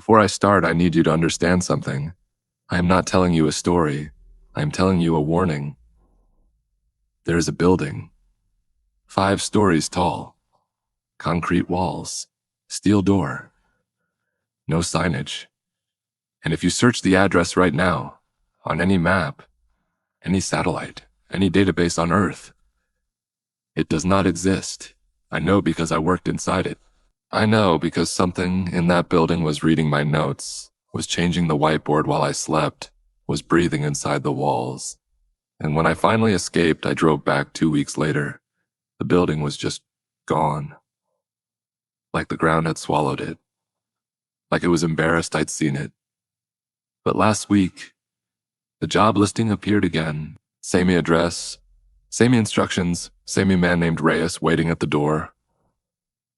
Before I start, I need you to understand something. I am not telling you a story. I am telling you a warning. There is a building, 5 stories tall, concrete walls, steel door, no signage. And if you search the address right now, on any map, any satellite, any database on Earth, it does not exist. I know because I worked inside it. I know because something in that building was reading my notes, was changing the whiteboard while I slept, was breathing inside the walls. And when I finally escaped, I drove back 2 weeks later. The building was just gone. Like the ground had swallowed it. Like it was embarrassed I'd seen it. But last week, the job listing appeared again. Same address, same instructions, same man named Reyes waiting at the door.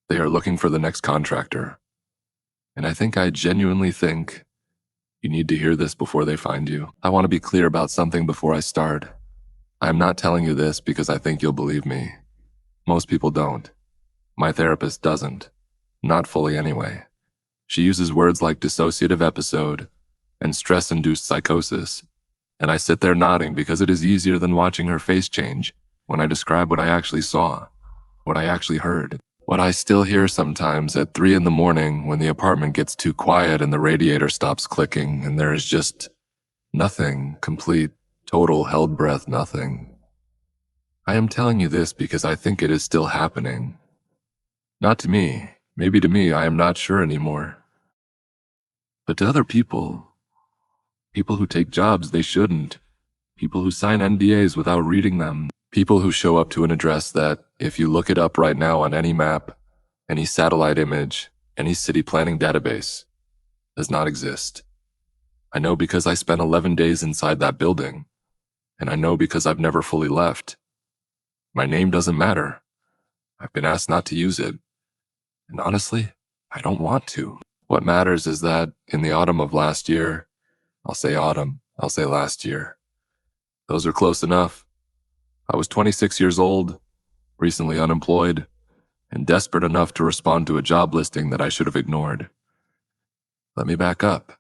They are looking for the next contractor. And I genuinely think you need to hear this before they find you. I want to be clear about something before I start. I am not telling you this because I think you'll believe me. Most people don't. My therapist doesn't. Not fully anyway. She uses words like dissociative episode and stress-induced psychosis. And I sit there nodding because it is easier than watching her face change when I describe what I actually saw, what I actually heard, what I still hear sometimes at 3 in the morning when the apartment gets too quiet and the radiator stops clicking and there is just nothing, complete, total held breath nothing. I am telling you this because I think it is still happening. Not to me. Maybe to me, I am not sure anymore. But to other people who take jobs they shouldn't, people who sign NDAs without reading them, people who show up to an address that, if you look it up right now on any map, any satellite image, any city planning database, does not exist. I know because I spent 11 days inside that building, and I know because I've never fully left. My name doesn't matter. I've been asked not to use it. And honestly, I don't want to. What matters is that in the autumn of last year, I'll say last year. Those are close enough. I was 26 years old, recently unemployed, and desperate enough to respond to a job listing that I should have ignored. Let me back up.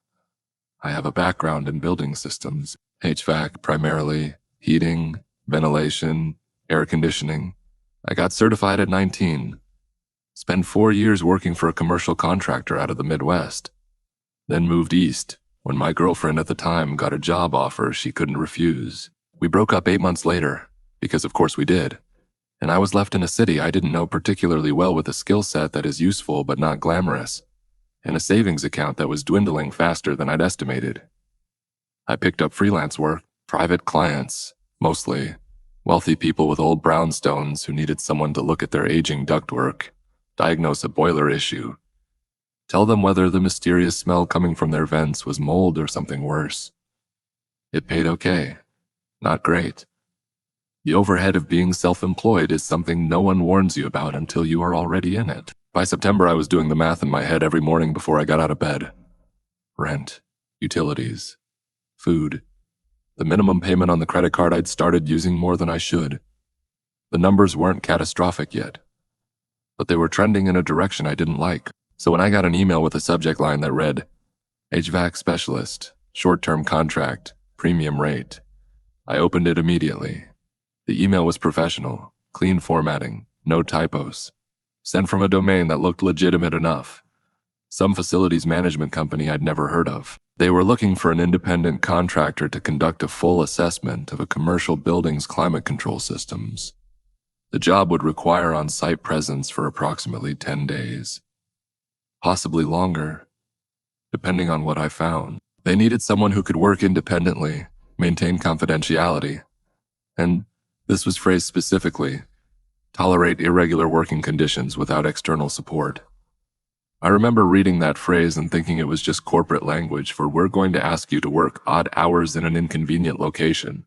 I have a background in building systems, HVAC primarily, heating, ventilation, air conditioning. I got certified at 19. Spent 4 years working for a commercial contractor out of the Midwest. Then moved east when my girlfriend at the time got a job offer she couldn't refuse. We broke up 8 months later, because of course we did. And I was left in a city I didn't know particularly well with a skill set that is useful but not glamorous, and a savings account that was dwindling faster than I'd estimated. I picked up freelance work, private clients, mostly wealthy people with old brownstones who needed someone to look at their aging ductwork, diagnose a boiler issue, tell them whether the mysterious smell coming from their vents was mold or something worse. It paid okay. Not great. The overhead of being self-employed is something no one warns you about until you are already in it. By September, I was doing the math in my head every morning before I got out of bed. Rent, utilities, food. The minimum payment on the credit card I'd started using more than I should. The numbers weren't catastrophic yet, but they were trending in a direction I didn't like. So when I got an email with a subject line that read, HVAC specialist, short-term contract, premium rate, I opened it immediately. The email was professional, clean formatting, no typos, sent from a domain that looked legitimate enough. Some facilities management company I'd never heard of. They were looking for an independent contractor to conduct a full assessment of a commercial building's climate control systems. The job would require on-site presence for approximately 10 days. Possibly longer, depending on what I found. They needed someone who could work independently, maintain confidentiality, and, this was phrased specifically, tolerate irregular working conditions without external support. I remember reading that phrase and thinking it was just corporate language for we're going to ask you to work odd hours in an inconvenient location.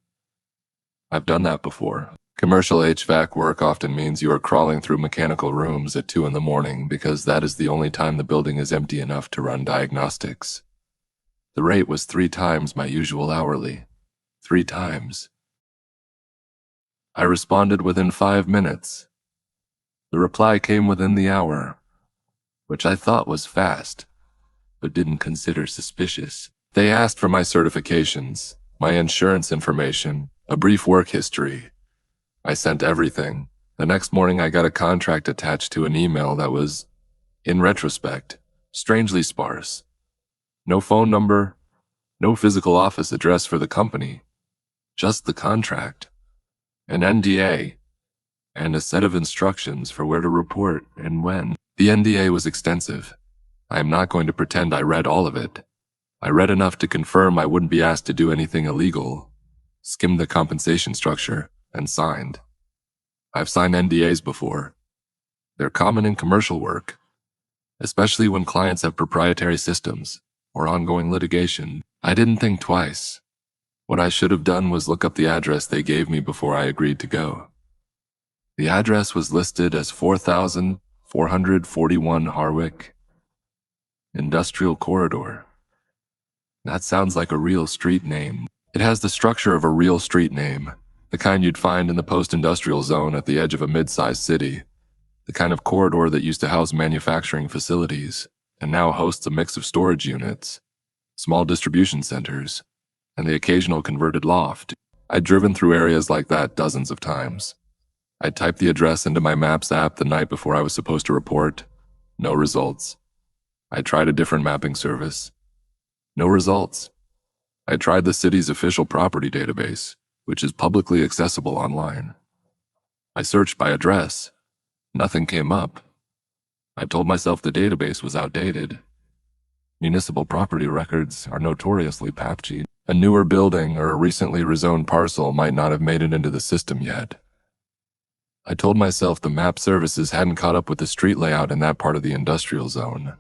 I've done that before. Commercial HVAC work often means you are crawling through mechanical rooms at 2 in the morning because that is the only time the building is empty enough to run diagnostics. The rate was 3 times my usual hourly. 3 times. I responded within 5 minutes. The reply came within the hour, which I thought was fast. but didn't consider suspicious. They asked for my certifications, my insurance information, a brief work history. I sent everything. The next morning I got a contract attached to an email that was, in retrospect, strangely sparse. No phone number, no physical office address for the company, just the contract, an NDA, and a set of instructions for where to report and when. The NDA was extensive. I am not going to pretend I read all of it. I read enough to confirm I wouldn't be asked to do anything illegal, skimmed the compensation structure, and signed. I've signed NDAs before. They're common in commercial work, especially when clients have proprietary systems or ongoing litigation. I didn't think twice. What I should have done was look up the address they gave me before I agreed to go. The address was listed as 4441 Harwick Industrial Corridor. That sounds like a real street name. It has the structure of a real street name, the kind you'd find in the post-industrial zone at the edge of a mid-sized city, the kind of corridor that used to house manufacturing facilities and now hosts a mix of storage units, small distribution centers, and the occasional converted loft. I'd driven through areas like that dozens of times. I typed the address into my Maps app the night before I was supposed to report. No results. I tried a different mapping service. No results. I tried the city's official property database, which is publicly accessible online. I searched by address. Nothing came up. I told myself the database was outdated. Municipal property records are notoriously patchy. A newer building or a recently rezoned parcel might not have made it into the system yet. I told myself the map services hadn't caught up with the street layout in that part of the industrial zone.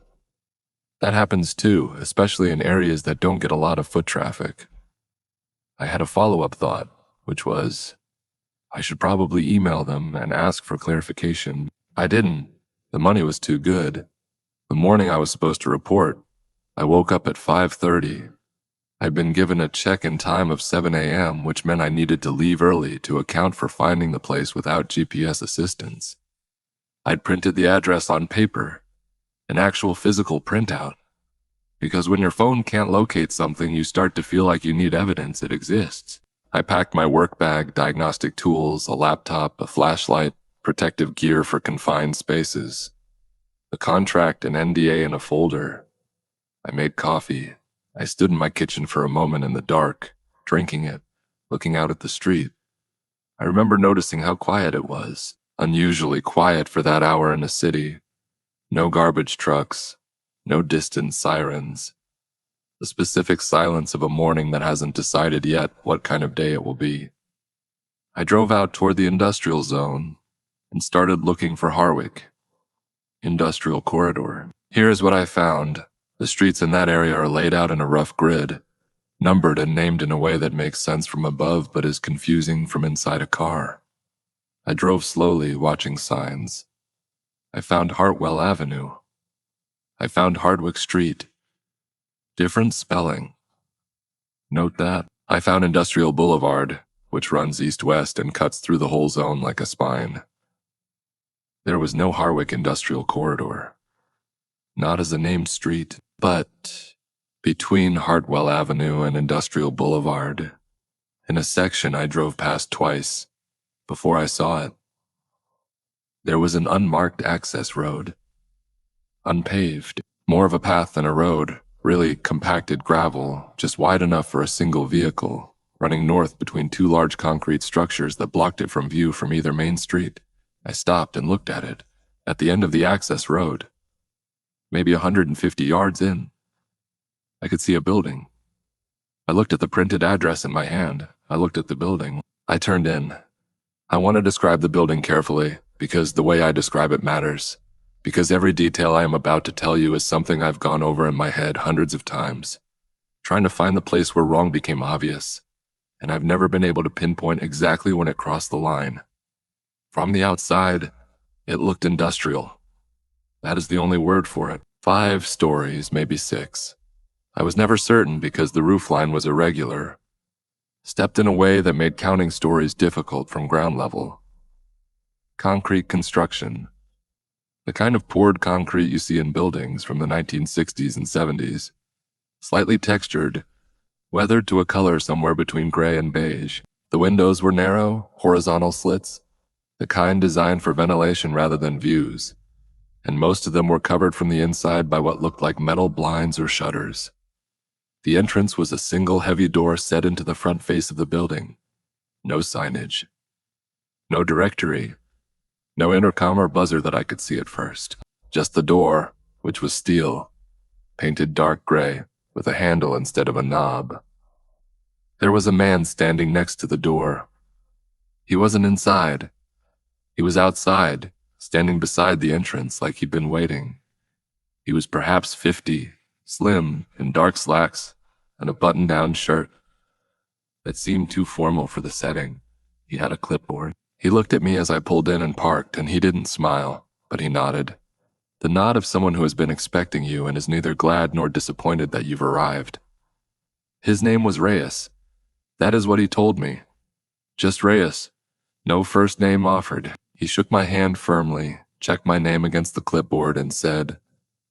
That happens too, especially in areas that don't get a lot of foot traffic. I had a follow-up thought, which was, I should probably email them and ask for clarification. I didn't. The money was too good. The morning I was supposed to report, I woke up at 5:30. I'd been given a check-in time of 7 a.m., which meant I needed to leave early to account for finding the place without GPS assistance. I'd printed the address on paper, an actual physical printout, because when your phone can't locate something, you start to feel like you need evidence it exists. I packed my work bag, diagnostic tools, a laptop, a flashlight, protective gear for confined spaces, the contract and NDA in a folder. I made coffee. I stood in my kitchen for a moment in the dark, drinking it, looking out at the street. I remember noticing how quiet it was, unusually quiet for that hour in a city. No garbage trucks, no distant sirens. The specific silence of a morning that hasn't decided yet what kind of day it will be. I drove out toward the industrial zone and started looking for Harwick Industrial Corridor. Here's what I found. The streets in that area are laid out in a rough grid, numbered and named in a way that makes sense from above but is confusing from inside a car. I drove slowly, watching signs. I found Hartwell Avenue. I found Hardwick Street. Different spelling. Note that. I found Industrial Boulevard, which runs east-west and cuts through the whole zone like a spine. There was no Harwick Industrial Corridor. Not as a named street, but between Hartwell Avenue and Industrial Boulevard, in a section I drove past twice before I saw it. There was an unmarked access road. Unpaved, more of a path than a road, really compacted gravel, just wide enough for a single vehicle, running north between two large concrete structures that blocked it from view from either main street. I stopped and looked at it, at the end of the access road. Maybe 150 yards in. I could see a building. I looked at the printed address in my hand. I looked at the building. I turned in. I want to describe the building carefully, because the way I describe it matters. Because every detail I am about to tell you is something I've gone over in my head hundreds of times, trying to find the place where wrong became obvious, and I've never been able to pinpoint exactly when it crossed the line. From the outside, it looked industrial. That is the only word for it. 5 stories, maybe 6. I was never certain because the roofline was irregular, stepped in a way that made counting stories difficult from ground level. Concrete construction. The kind of poured concrete you see in buildings from the 1960s and 70s. Slightly textured, weathered to a color somewhere between gray and beige. The windows were narrow, horizontal slits, the kind designed for ventilation rather than views, and most of them were covered from the inside by what looked like metal blinds or shutters. The entrance was a single heavy door set into the front face of the building. No signage. No directory. No intercom or buzzer that I could see at first. Just the door, which was steel, painted dark gray, with a handle instead of a knob. There was a man standing next to the door. He wasn't inside. He was outside, standing beside the entrance like he'd been waiting. He was perhaps 50, slim, in dark slacks, and a button-down shirt that seemed too formal for the setting. He had a clipboard. He looked at me as I pulled in and parked, and he didn't smile, but he nodded. The nod of someone who has been expecting you and is neither glad nor disappointed that you've arrived. His name was Reyes. That is what he told me. Just Reyes. No first name offered. He shook my hand firmly, checked my name against the clipboard, and said,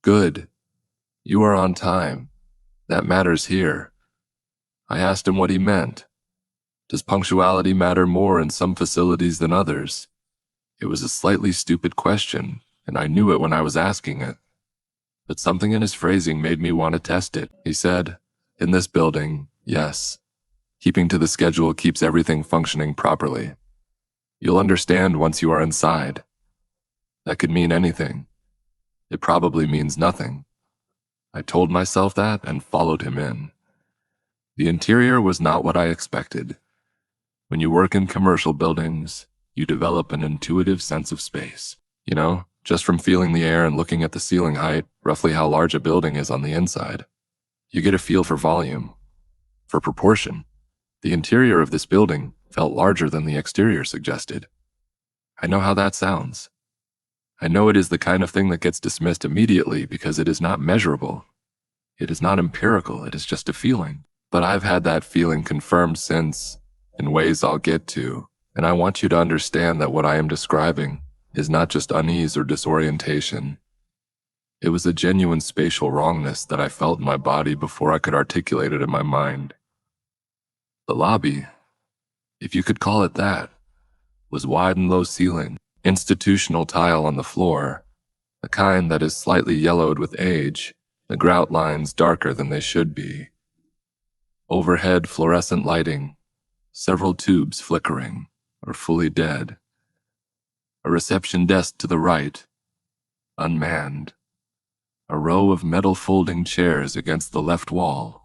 "Good. You are on time. That matters here." I asked him what he meant. Does punctuality matter more in some facilities than others? It was a slightly stupid question, and I knew it when I was asking it. But something in his phrasing made me want to test it. He said, "In this building, yes. Keeping to the schedule keeps everything functioning properly. You'll understand once you are inside." That could mean anything. It probably means nothing. I told myself that and followed him in. The interior was not what I expected. When you work in commercial buildings, you develop an intuitive sense of space. Just from feeling the air and looking at the ceiling height, roughly how large a building is on the inside. You get a feel for volume, for proportion. The interior of this building felt larger than the exterior suggested. I know how that sounds. I know it is the kind of thing that gets dismissed immediately because it is not measurable. It is not empirical, it is just a feeling. But I've had that feeling confirmed since, in ways I'll get to, and I want you to understand that what I am describing is not just unease or disorientation. It was a genuine spatial wrongness that I felt in my body before I could articulate it in my mind. The lobby, if you could call it that, was wide and low-ceilinged, institutional tile on the floor, the kind that is slightly yellowed with age, the grout lines darker than they should be. Overhead fluorescent lighting, several tubes flickering, or fully dead. A reception desk to the right, unmanned. A row of metal folding chairs against the left wall,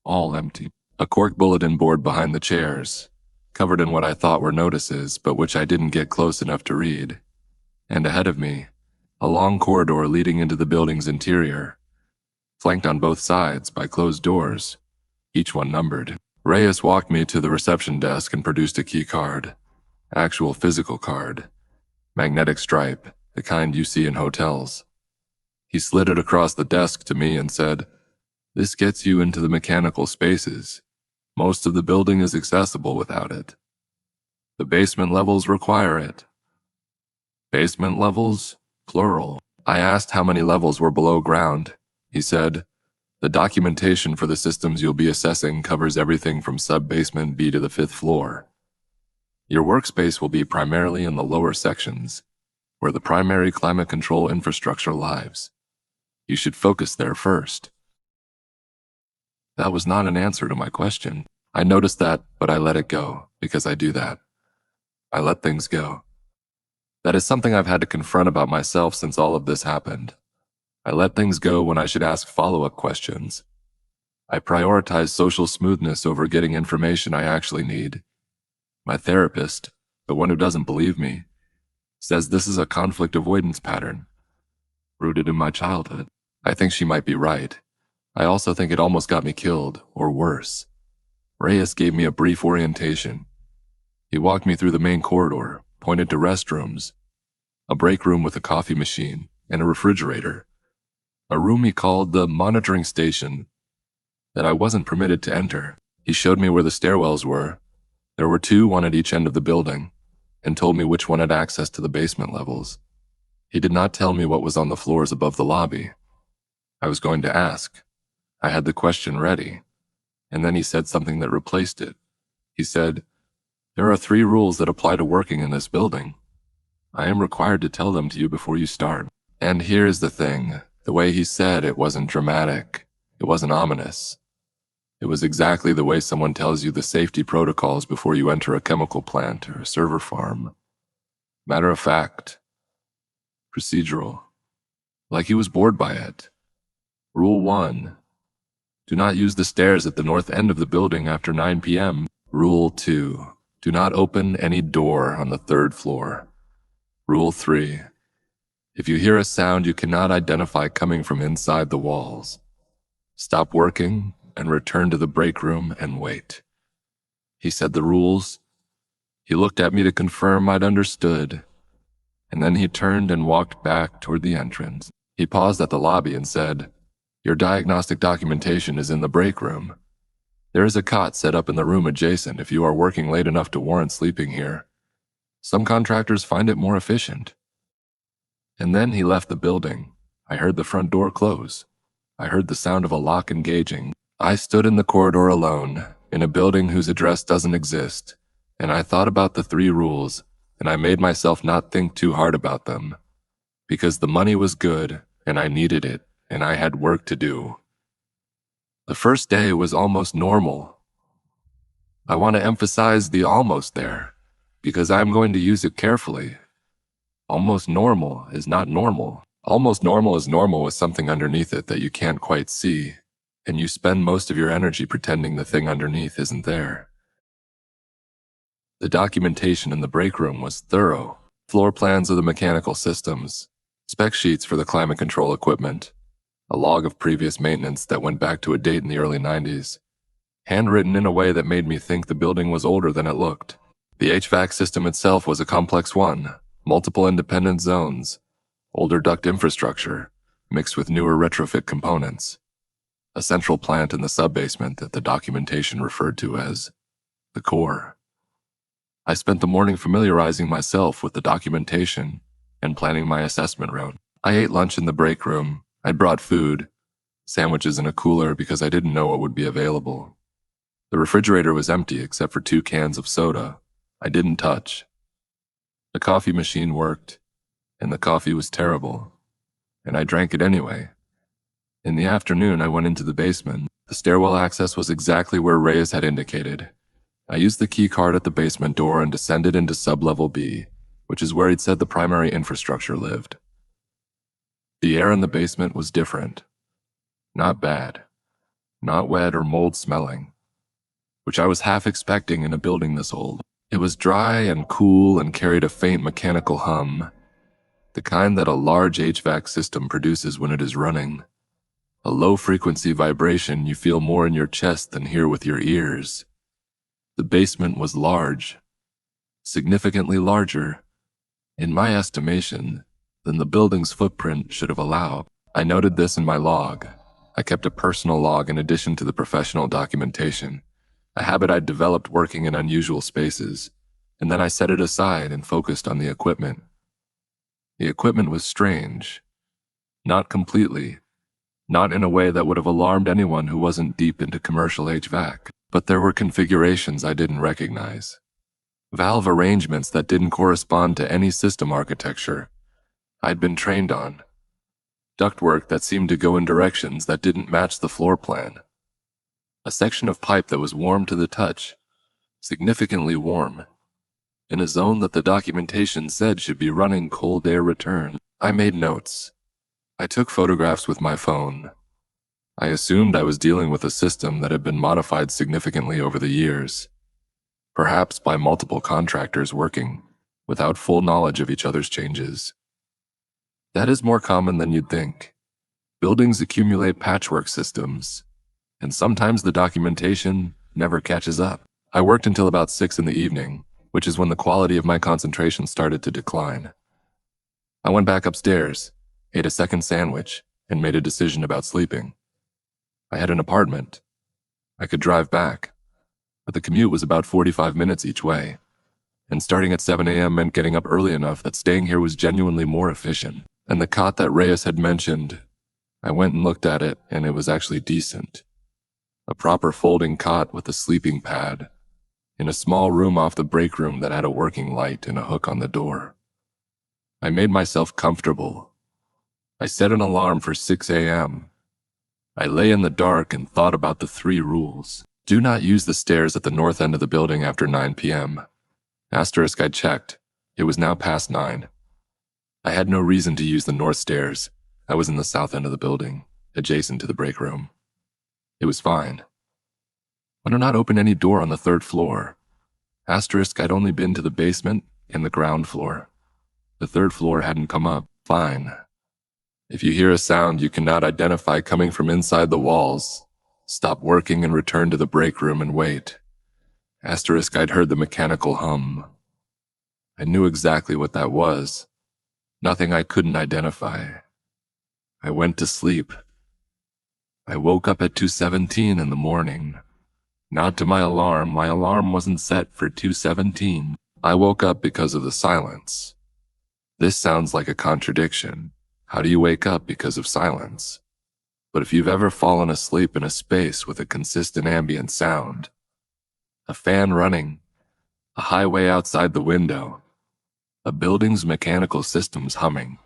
all empty. A cork bulletin board behind the chairs, covered in what I thought were notices, but which I didn't get close enough to read. And ahead of me, a long corridor leading into the building's interior, flanked on both sides by closed doors, each one numbered. Reyes walked me to the reception desk and produced a key card. Actual physical card. Magnetic stripe, the kind you see in hotels. He slid it across the desk to me and said, "This gets you into the mechanical spaces. Most of the building is accessible without it. The basement levels require it." Basement levels? Plural. I asked how many levels were below ground. He said, "The documentation for the systems you'll be assessing covers everything from sub-basement B to the 5th floor. Your workspace will be primarily in the lower sections, where the primary climate control infrastructure lies. You should focus there first." That was not an answer to my question. I noticed that, but I let it go, because I do that. I let things go. That is something I've had to confront about myself since all of this happened. I let things go when I should ask follow-up questions. I prioritize social smoothness over getting information I actually need. My therapist, the one who doesn't believe me, says this is a conflict avoidance pattern, rooted in my childhood. I think she might be right. I also think it almost got me killed, or worse. Reyes gave me a brief orientation. He walked me through the main corridor, pointed to restrooms, a break room with a coffee machine, and a refrigerator. A room he called the monitoring station that I wasn't permitted to enter. He showed me where the stairwells were. There were 2, one at each end of the building, and told me which one had access to the basement levels. He did not tell me what was on the floors above the lobby. I was going to ask. I had the question ready. And then he said something that replaced it. He said, "There are 3 rules that apply to working in this building. I am required to tell them to you before you start." And here's the thing. The way he said it wasn't dramatic. It wasn't ominous. It was exactly the way someone tells you the safety protocols before you enter a chemical plant or a server farm. Matter of fact. Procedural. Like he was bored by it. Rule 1. Do not use the stairs at the north end of the building after 9 p.m. Rule 2. Do not open any door on the 3rd floor. Rule 3. If you hear a sound you cannot identify coming from inside the walls, stop working and return to the break room and wait. He said the rules. He looked at me to confirm I'd understood, and then he turned and walked back toward the entrance. He paused at the lobby and said, "Your diagnostic documentation is in the break room. There is a cot set up in the room adjacent if you are working late enough to warrant sleeping here. Some contractors find it more efficient." And then he left the building. I heard the front door close. I heard the sound of a lock engaging. I stood in the corridor alone, in a building whose address doesn't exist, and I thought about the 3 rules, and I made myself not think too hard about them. Because the money was good, and I needed it, and I had work to do. The first day was almost normal. I want to emphasize the almost there, because I'm going to use it carefully. Almost normal is not normal. Almost normal is normal with something underneath it that you can't quite see, and you spend most of your energy pretending the thing underneath isn't there. The documentation in the break room was thorough. Floor plans of the mechanical systems, spec sheets for the climate control equipment, a log of previous maintenance that went back to a date in the early 90s, handwritten in a way that made me think the building was older than it looked. The HVAC system itself was a complex one. Multiple independent zones, older duct infrastructure, mixed with newer retrofit components, a central plant in the sub-basement that the documentation referred to as the core. I spent the morning familiarizing myself with the documentation and planning my assessment route. I ate lunch in the break room. I'd brought food, sandwiches in a cooler because I didn't know what would be available. The refrigerator was empty except for 2 cans of soda I didn't touch. The coffee machine worked, and the coffee was terrible, and I drank it anyway. In the afternoon, I went into the basement. The stairwell access was exactly where Reyes had indicated. I used the key card at the basement door and descended into sub-level B, which is where he'd said the primary infrastructure lived. The air in the basement was different. Not bad. Not wet or mold-smelling, which I was half expecting in a building this old. It was dry and cool and carried a faint mechanical hum, the kind that a large HVAC system produces when it is running. A low-frequency vibration you feel more in your chest than hear with your ears. The basement was large, significantly larger, in my estimation, than the building's footprint should have allowed. I noted this in my log. I kept a personal log in addition to the professional documentation, a habit I'd developed working in unusual spaces, and then I set it aside and focused on the equipment. The equipment was strange. Not completely. Not in a way that would have alarmed anyone who wasn't deep into commercial HVAC, but there were configurations I didn't recognize. Valve arrangements that didn't correspond to any system architecture I'd been trained on. Ductwork that seemed to go in directions that didn't match the floor plan. A section of pipe that was warm to the touch, significantly warm, in a zone that the documentation said should be running cold air return. I made notes. I took photographs with my phone. I assumed I was dealing with a system that had been modified significantly over the years, perhaps by multiple contractors working without full knowledge of each other's changes. That is more common than you'd think. Buildings accumulate patchwork systems, and sometimes the documentation never catches up. I worked until about 6 in the evening, which is when the quality of my concentration started to decline. I went back upstairs, ate a second sandwich, and made a decision about sleeping. I had an apartment. I could drive back, but the commute was about 45 minutes each way, and starting at 7 a.m. meant getting up early enough that staying here was genuinely more efficient. And the cot that Reyes had mentioned, I went and looked at it, and it was actually decent. A proper folding cot with a sleeping pad, in a small room off the break room that had a working light and a hook on the door. I made myself comfortable. I set an alarm for 6 a.m. I lay in the dark and thought about the 3 rules. Do not use the stairs at the north end of the building after 9 p.m. Asterisk, I checked. It was now past 9. I had no reason to use the north stairs. I was in the south end of the building, adjacent to the break room. It was fine. Why not open any door on the 3rd floor? Asterisk, I'd only been to the basement and the ground floor. The 3rd floor hadn't come up. Fine. If you hear a sound you cannot identify coming from inside the walls, stop working and return to the break room and wait. Asterisk, I'd heard the mechanical hum. I knew exactly what that was. Nothing I couldn't identify. I went to sleep. I woke up at 2:17 in the morning. Not to my alarm. My alarm wasn't set for 2:17. I woke up because of the silence. This sounds like a contradiction. How do you wake up because of silence? But if you've ever fallen asleep in a space with a consistent ambient sound, a fan running, a highway outside the window, a building's mechanical systems humming,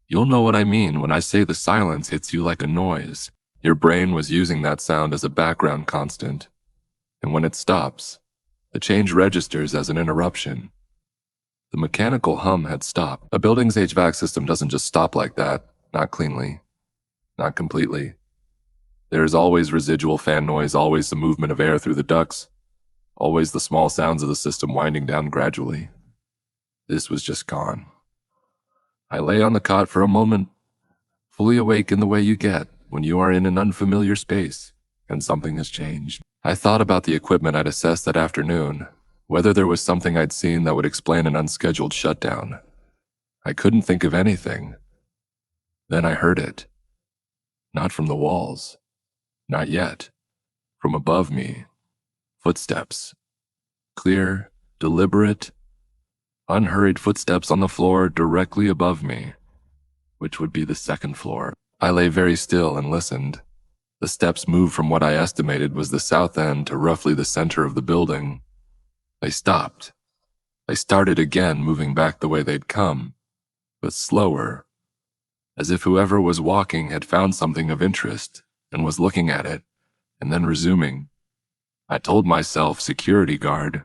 you'll know what I mean when I say the silence hits you like a noise. Your brain was using that sound as a background constant, and when it stops, the change registers as an interruption. The mechanical hum had stopped. A building's HVAC system doesn't just stop like that, not cleanly, not completely. There is always residual fan noise, always the movement of air through the ducts, always the small sounds of the system winding down gradually. This was just gone. I lay on the cot for a moment, fully awake in the way you get when you are in an unfamiliar space and something has changed. I thought about the equipment I'd assessed that afternoon, whether there was something I'd seen that would explain an unscheduled shutdown. I couldn't think of anything. Then I heard it. Not from the walls. Not yet. From above me. Footsteps. Clear, deliberate, unhurried footsteps on the floor directly above me, which would be the 2nd floor. I lay very still and listened. The steps moved from what I estimated was the south end to roughly the center of the building. They stopped. They started again, moving back the way they'd come, but slower, as if whoever was walking had found something of interest and was looking at it, and then resuming. I told myself security guard,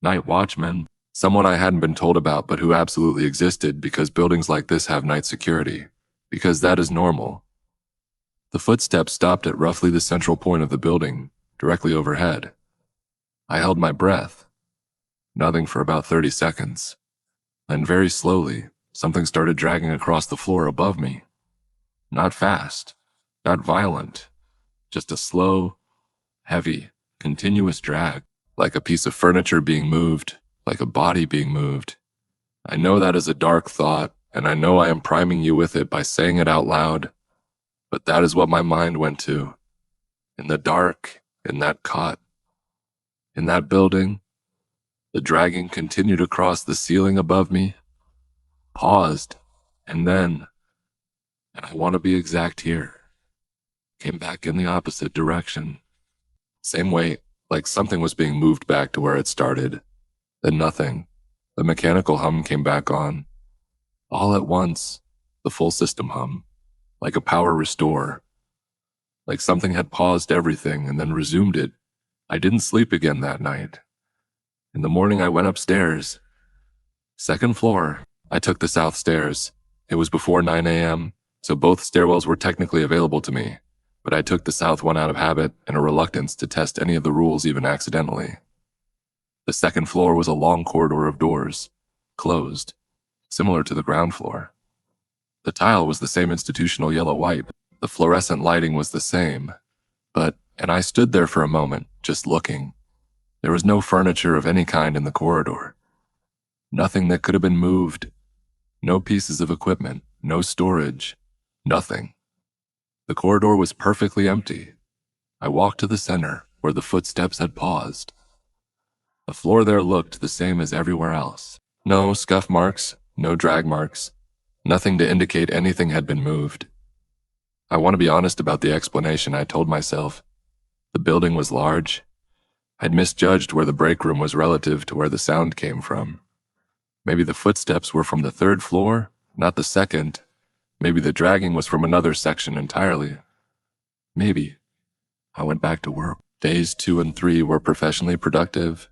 night watchman, someone I hadn't been told about but who absolutely existed because buildings like this have night security, because that is normal. The footsteps stopped at roughly the central point of the building, directly overhead. I held my breath. Nothing for about 30 seconds. Then very slowly, something started dragging across the floor above me. Not fast, not violent, just a slow, heavy, continuous drag, like a piece of furniture being moved, like a body being moved. I know that is a dark thought, and I know I am priming you with it by saying it out loud, but that is what my mind went to. In the dark, in that cot, in that building, the dragging continued across the ceiling above me, paused, and then, and I want to be exact here, came back in the opposite direction. Same way, like something was being moved back to where it started. Then nothing. The mechanical hum came back on. All at once, the full system hum, like a power restore. Like something had paused everything and then resumed it. I didn't sleep again that night. In the morning I went upstairs. 2nd floor. I took the south stairs. It was before 9 a.m., so both stairwells were technically available to me, but I took the south one out of habit and a reluctance to test any of the rules even accidentally. The 2nd floor was a long corridor of doors, closed, similar to the ground floor. The tile was the same institutional yellow-white. The fluorescent lighting was the same, and I stood there for a moment, just looking. There was no furniture of any kind in the corridor. Nothing that could have been moved. No pieces of equipment, no storage, nothing. The corridor was perfectly empty. I walked to the center, where the footsteps had paused. The floor there looked the same as everywhere else. No scuff marks, no drag marks, Nothing to indicate anything had been moved. I want to be honest about the explanation, I told myself. The building was large. I'd misjudged where the break room was relative to where the sound came from. Maybe the footsteps were from the third floor, not the second. Maybe the dragging was from another section entirely. Maybe. I went back to work. Days 2 and 3 were professionally productive.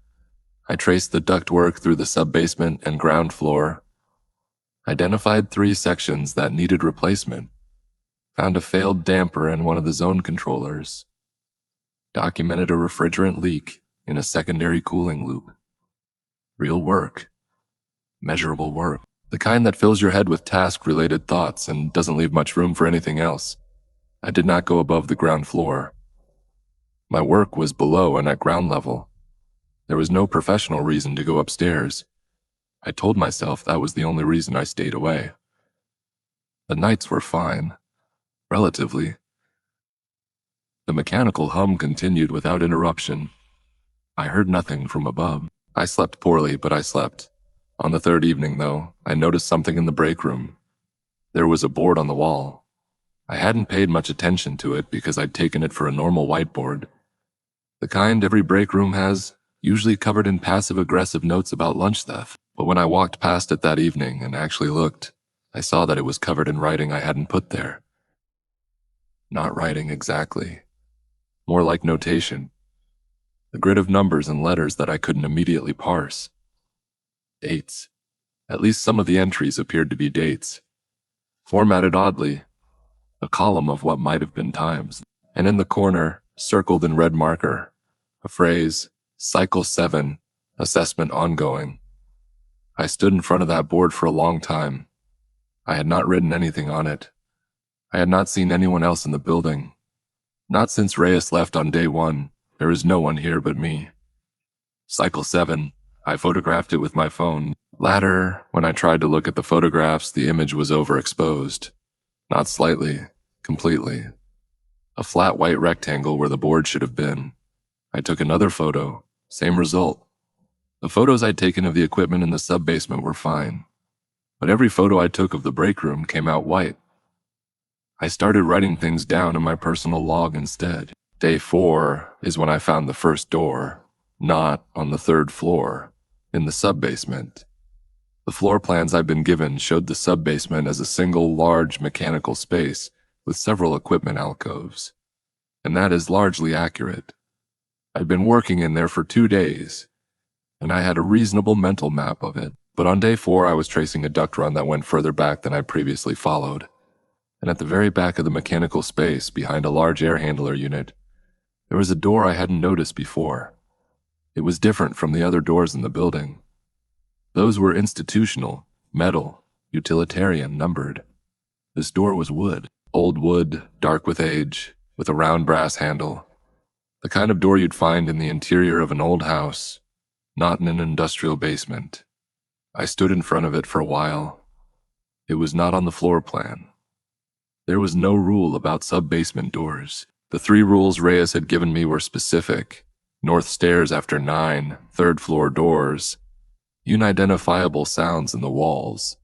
I traced the ductwork through the sub-basement and ground floor, identified 3 sections that needed replacement, found a failed damper in one of the zone controllers, documented a refrigerant leak in a secondary cooling loop. Real work. Measurable work. The kind that fills your head with task-related thoughts and doesn't leave much room for anything else. I did not go above the ground floor. My work was below and at ground level. There was no professional reason to go upstairs. I told myself that was the only reason I stayed away. The nights were fine. Relatively. The mechanical hum continued without interruption. I heard nothing from above. I slept poorly, but I slept. On the 3rd evening, though, I noticed something in the break room. There was a board on the wall. I hadn't paid much attention to it because I'd taken it for a normal whiteboard. The kind every break room has, usually covered in passive-aggressive notes about lunch theft. But when I walked past it that evening and actually looked, I saw that it was covered in writing I hadn't put there. Not writing exactly. More like notation. A grid of numbers and letters that I couldn't immediately parse. Dates. At least some of the entries appeared to be dates. Formatted oddly. A column of what might have been times. And in the corner, circled in red marker, a phrase, Cycle 7, Assessment Ongoing. I stood in front of that board for a long time. I had not written anything on it. I had not seen anyone else in the building. Not since Reyes left on day 1. There is no one here but me. Cycle 7. I photographed it with my phone. Later, when I tried to look at the photographs, the image was overexposed. Not slightly, completely. A flat white rectangle where the board should have been. I took another photo. Same result. The photos I'd taken of the equipment in the sub-basement were fine. But every photo I took of the break room came out white. I started writing things down in my personal log instead. Day 4 is when I found the first door, not on the 3rd floor, in the sub-basement. The floor plans I'd been given showed the sub-basement as a single large mechanical space with several equipment alcoves. And that is largely accurate. I'd been working in there for 2 days, and I had a reasonable mental map of it. But on day 4, I was tracing a duct run that went further back than I previously followed. And at the very back of the mechanical space, behind a large air handler unit, there was a door I hadn't noticed before. It was different from the other doors in the building. Those were institutional, metal, utilitarian, numbered. This door was wood. Old wood, dark with age, with a round brass handle. The kind of door you'd find in the interior of an old house, not in an industrial basement. I stood in front of it for a while. It was not on the floor plan. There was no rule about sub-basement doors. The 3 rules Reyes had given me were specific. North stairs after 9, 3rd floor doors, unidentifiable sounds in the walls.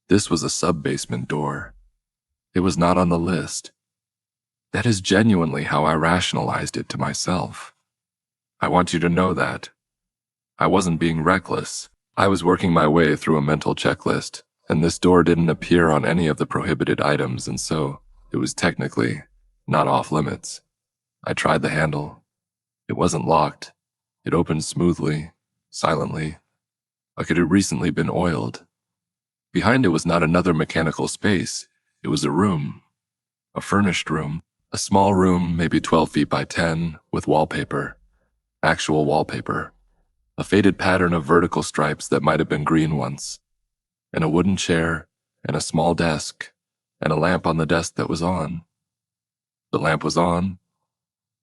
This was a sub-basement door. It was not on the list. That is genuinely how I rationalized it to myself. I want you to know that. I wasn't being reckless. I was working my way through a mental checklist, and this door didn't appear on any of the prohibited items, and so it was technically not off limits. I tried the handle. It wasn't locked. It opened smoothly, silently, like it had recently been oiled. Behind it was not another mechanical space. It was a room, a furnished room, a small room, maybe 12 feet by 10, with wallpaper, actual wallpaper, a faded pattern of vertical stripes that might have been green once, and a wooden chair, and a small desk, and a lamp on the desk that was on. The lamp was on.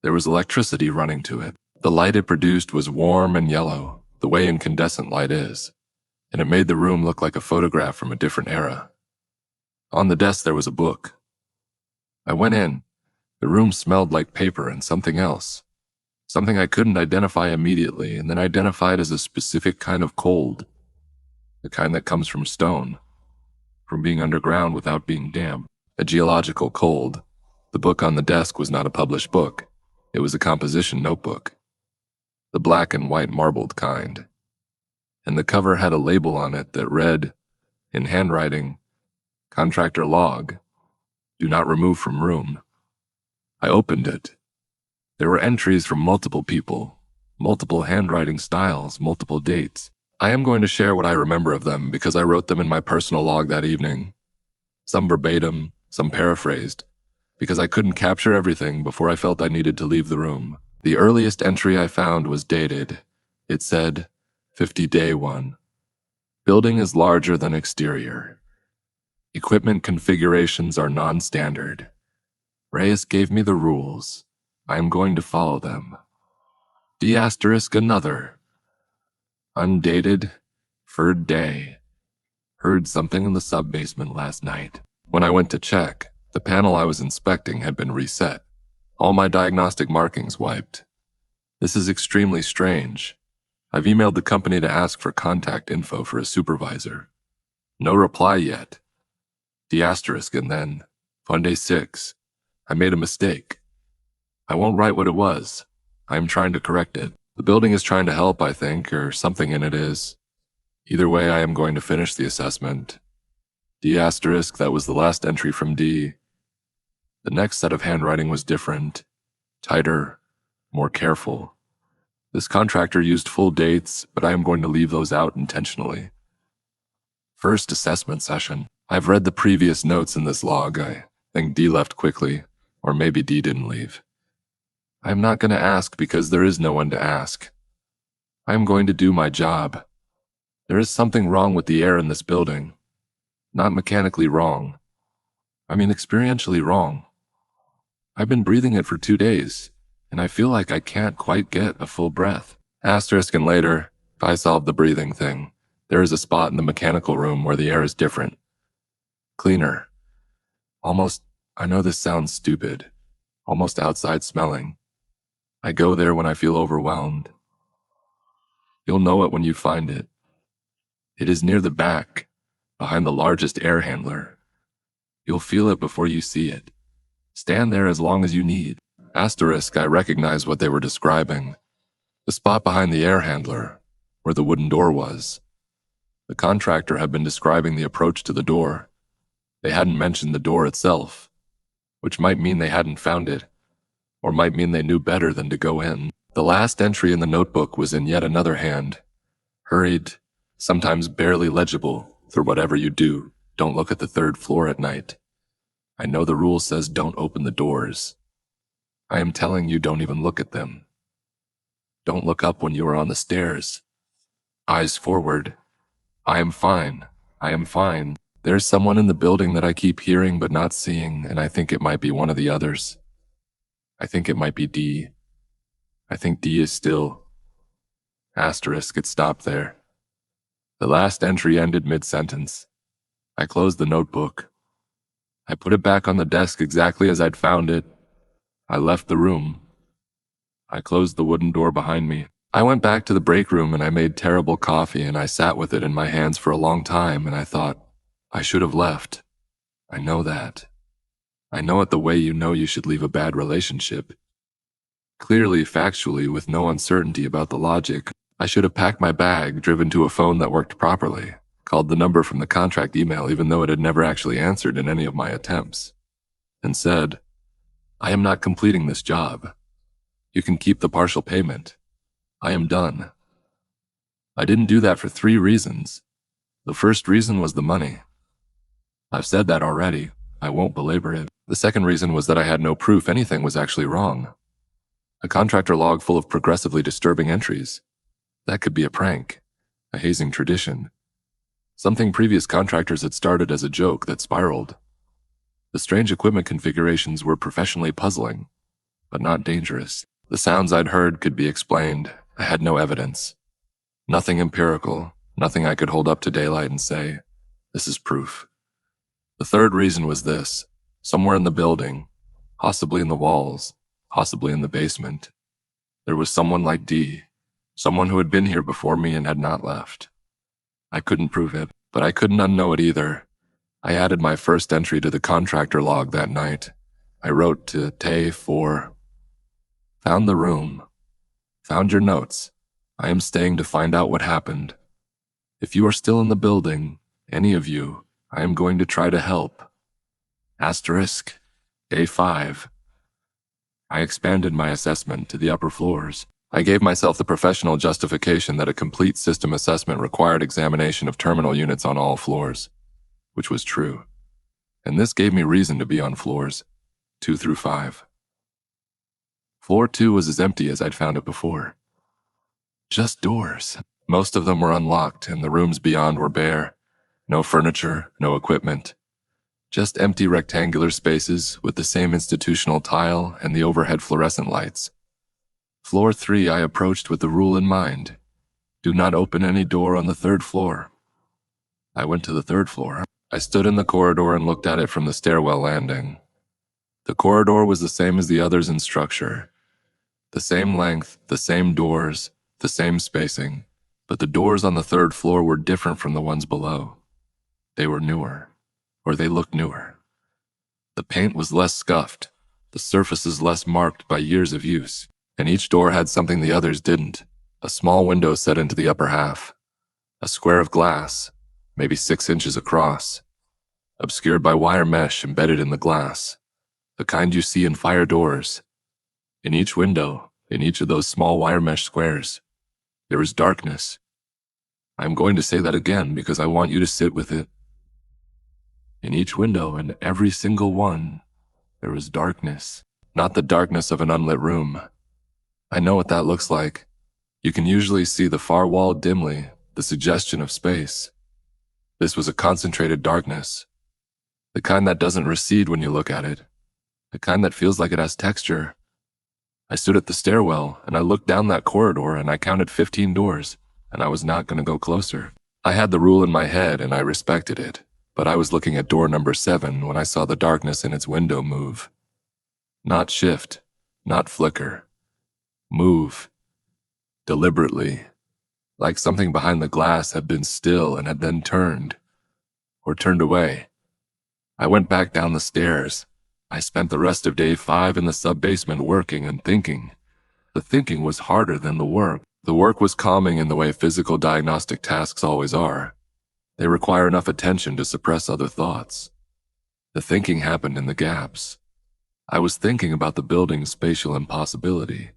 There was electricity running to it. The light it produced was warm and yellow, the way incandescent light is, and it made the room look like a photograph from a different era. On the desk there was a book. I went in. The room smelled like paper and something else. Something I couldn't identify immediately, and then identified as a specific kind of cold. The kind that comes from stone. from being underground without being damp. A geological cold. The book on the desk was not a published book. It was a composition notebook. The black and white marbled kind. And the cover had a label on it that read, in handwriting, Contractor Log. Do not remove from room. I opened it. There were entries from multiple people, multiple handwriting styles, multiple dates. I am going to share what I remember of them because I wrote them in my personal log that evening. Some verbatim, some paraphrased, because I couldn't capture everything before I felt I needed to leave the room. The earliest entry I found was dated. It said, 50-day 1. Building is larger than exterior. Equipment configurations are non-standard. Reyes gave me the rules. I am going to follow them. D** another. Undated, 3rd day. Heard something in the sub-basement last night. When I went to check, the panel I was inspecting had been reset. All my diagnostic markings wiped. This is extremely strange. I've emailed the company to ask for contact info for a supervisor. No reply yet. D** and then, Monday 6. I made a mistake. I won't write what it was. I am trying to correct it. The building is trying to help, I think, or something in it is. Either way, I am going to finish the assessment. D** that was the last entry from D. The next set of handwriting was different, tighter, more careful. This contractor used full dates, but I am going to leave those out intentionally. First assessment session. I've read the previous notes in this log. I think D left quickly, or maybe D didn't leave. I am not going to ask because there is no one to ask. I am going to do my job. There is something wrong with the air in this building. Not mechanically wrong. I mean experientially wrong. I've been breathing it for 2 days, and I feel like I can't quite get a full breath. Asterisk and later, I solved the breathing thing. There is a spot in the mechanical room where the air is different. Cleaner. Almost, I know this sounds stupid, almost outside smelling. I go there when I feel overwhelmed. You'll know it when you find it. It is near the back, behind the largest air handler. You'll feel it before you see it. Stand there as long as you need. Asterisk, I recognize what they were describing. The spot behind the air handler, where the wooden door was. The contractor had been describing the approach to the door. They hadn't mentioned the door itself, which might mean they hadn't found it, or might mean they knew better than to go in. The last entry in the notebook was in yet another hand. Hurried, sometimes barely legible. For whatever you do, don't look at the 3rd floor at night. I know the rule says don't open the doors. I am telling you, don't even look at them. Don't look up when you are on the stairs. Eyes forward. I am fine. I am fine. There's someone in the building that I keep hearing but not seeing, and I think it might be one of the others. I think it might be D. I think D is still. Asterisk, it stopped there. The last entry ended mid-sentence. I closed the notebook. I put it back on the desk exactly as I'd found it. I left the room. I closed the wooden door behind me. I went back to the break room and I made terrible coffee and I sat with it in my hands for a long time and I thought, I should have left. I know that. I know it the way you know you should leave a bad relationship. Clearly, factually, with no uncertainty about the logic, I should have packed my bag, driven to a phone that worked properly, called the number from the contract email even though it had never actually answered in any of my attempts, and said, I am not completing this job. You can keep the partial payment. I am done. I didn't do that for 3 reasons. The first reason was the money. I've said that already. I won't belabor it. The second reason was that I had no proof anything was actually wrong. A contractor log full of progressively disturbing entries. That could be a prank, a hazing tradition. Something previous contractors had started as a joke that spiraled. The strange equipment configurations were professionally puzzling, but not dangerous. The sounds I'd heard could be explained. I had no evidence. Nothing empirical, nothing I could hold up to daylight and say, this is proof. The third reason was this. Somewhere in the building, possibly in the walls, possibly in the basement, there was someone like D, someone who had been here before me and had not left. I couldn't prove it, but I couldn't unknow it either. I added my first entry to the contractor log that night. I wrote to Tay for, "Found the room. Found your notes. I am staying to find out what happened. If you are still in the building, any of you, I am going to try to help. Asterisk. Day 5. I expanded my assessment to the upper floors. I gave myself the professional justification that a complete system assessment required examination of terminal units on all floors, which was true. And this gave me reason to be on floors 2 through 5. Floor 2 was as empty as I'd found it before. Just doors. Most of them were unlocked, and the rooms beyond were bare. No furniture, no equipment. Just empty rectangular spaces with the same institutional tile and the overhead fluorescent lights. Floor 3 I approached with the rule in mind. Do not open any door on the 3rd floor. I went to the 3rd floor. I stood in the corridor and looked at it from the stairwell landing. The corridor was the same as the others in structure. The same length, the same doors, the same spacing, but the doors on the 3rd floor were different from the ones below. They were newer, or they looked newer. The paint was less scuffed, the surfaces less marked by years of use, and each door had something the others didn't. A small window set into the upper half. A square of glass, maybe 6 inches across, obscured by wire mesh embedded in the glass, the kind you see in fire doors. In each window, in each of those small wire mesh squares, there was darkness. I'm going to say that again because I want you to sit with it. In each window and every single one, there was darkness. Not the darkness of an unlit room. I know what that looks like. You can usually see the far wall dimly, the suggestion of space. This was a concentrated darkness. The kind that doesn't recede when you look at it. The kind that feels like it has texture. I stood at the stairwell, and I looked down that corridor, and I counted 15 doors, and I was not going to go closer. I had the rule in my head, and I respected it, but I was looking at door number 7 when I saw the darkness in its window move. Not shift, not flicker. Move. Deliberately. Like something behind the glass had been still and had then turned. Or turned away. I went back down the stairs. I spent the rest of day 5 in the sub-basement working and thinking. The thinking was harder than the work. The work was calming in the way physical diagnostic tasks always are. They require enough attention to suppress other thoughts. The thinking happened in the gaps. I was thinking about the building's spatial impossibility.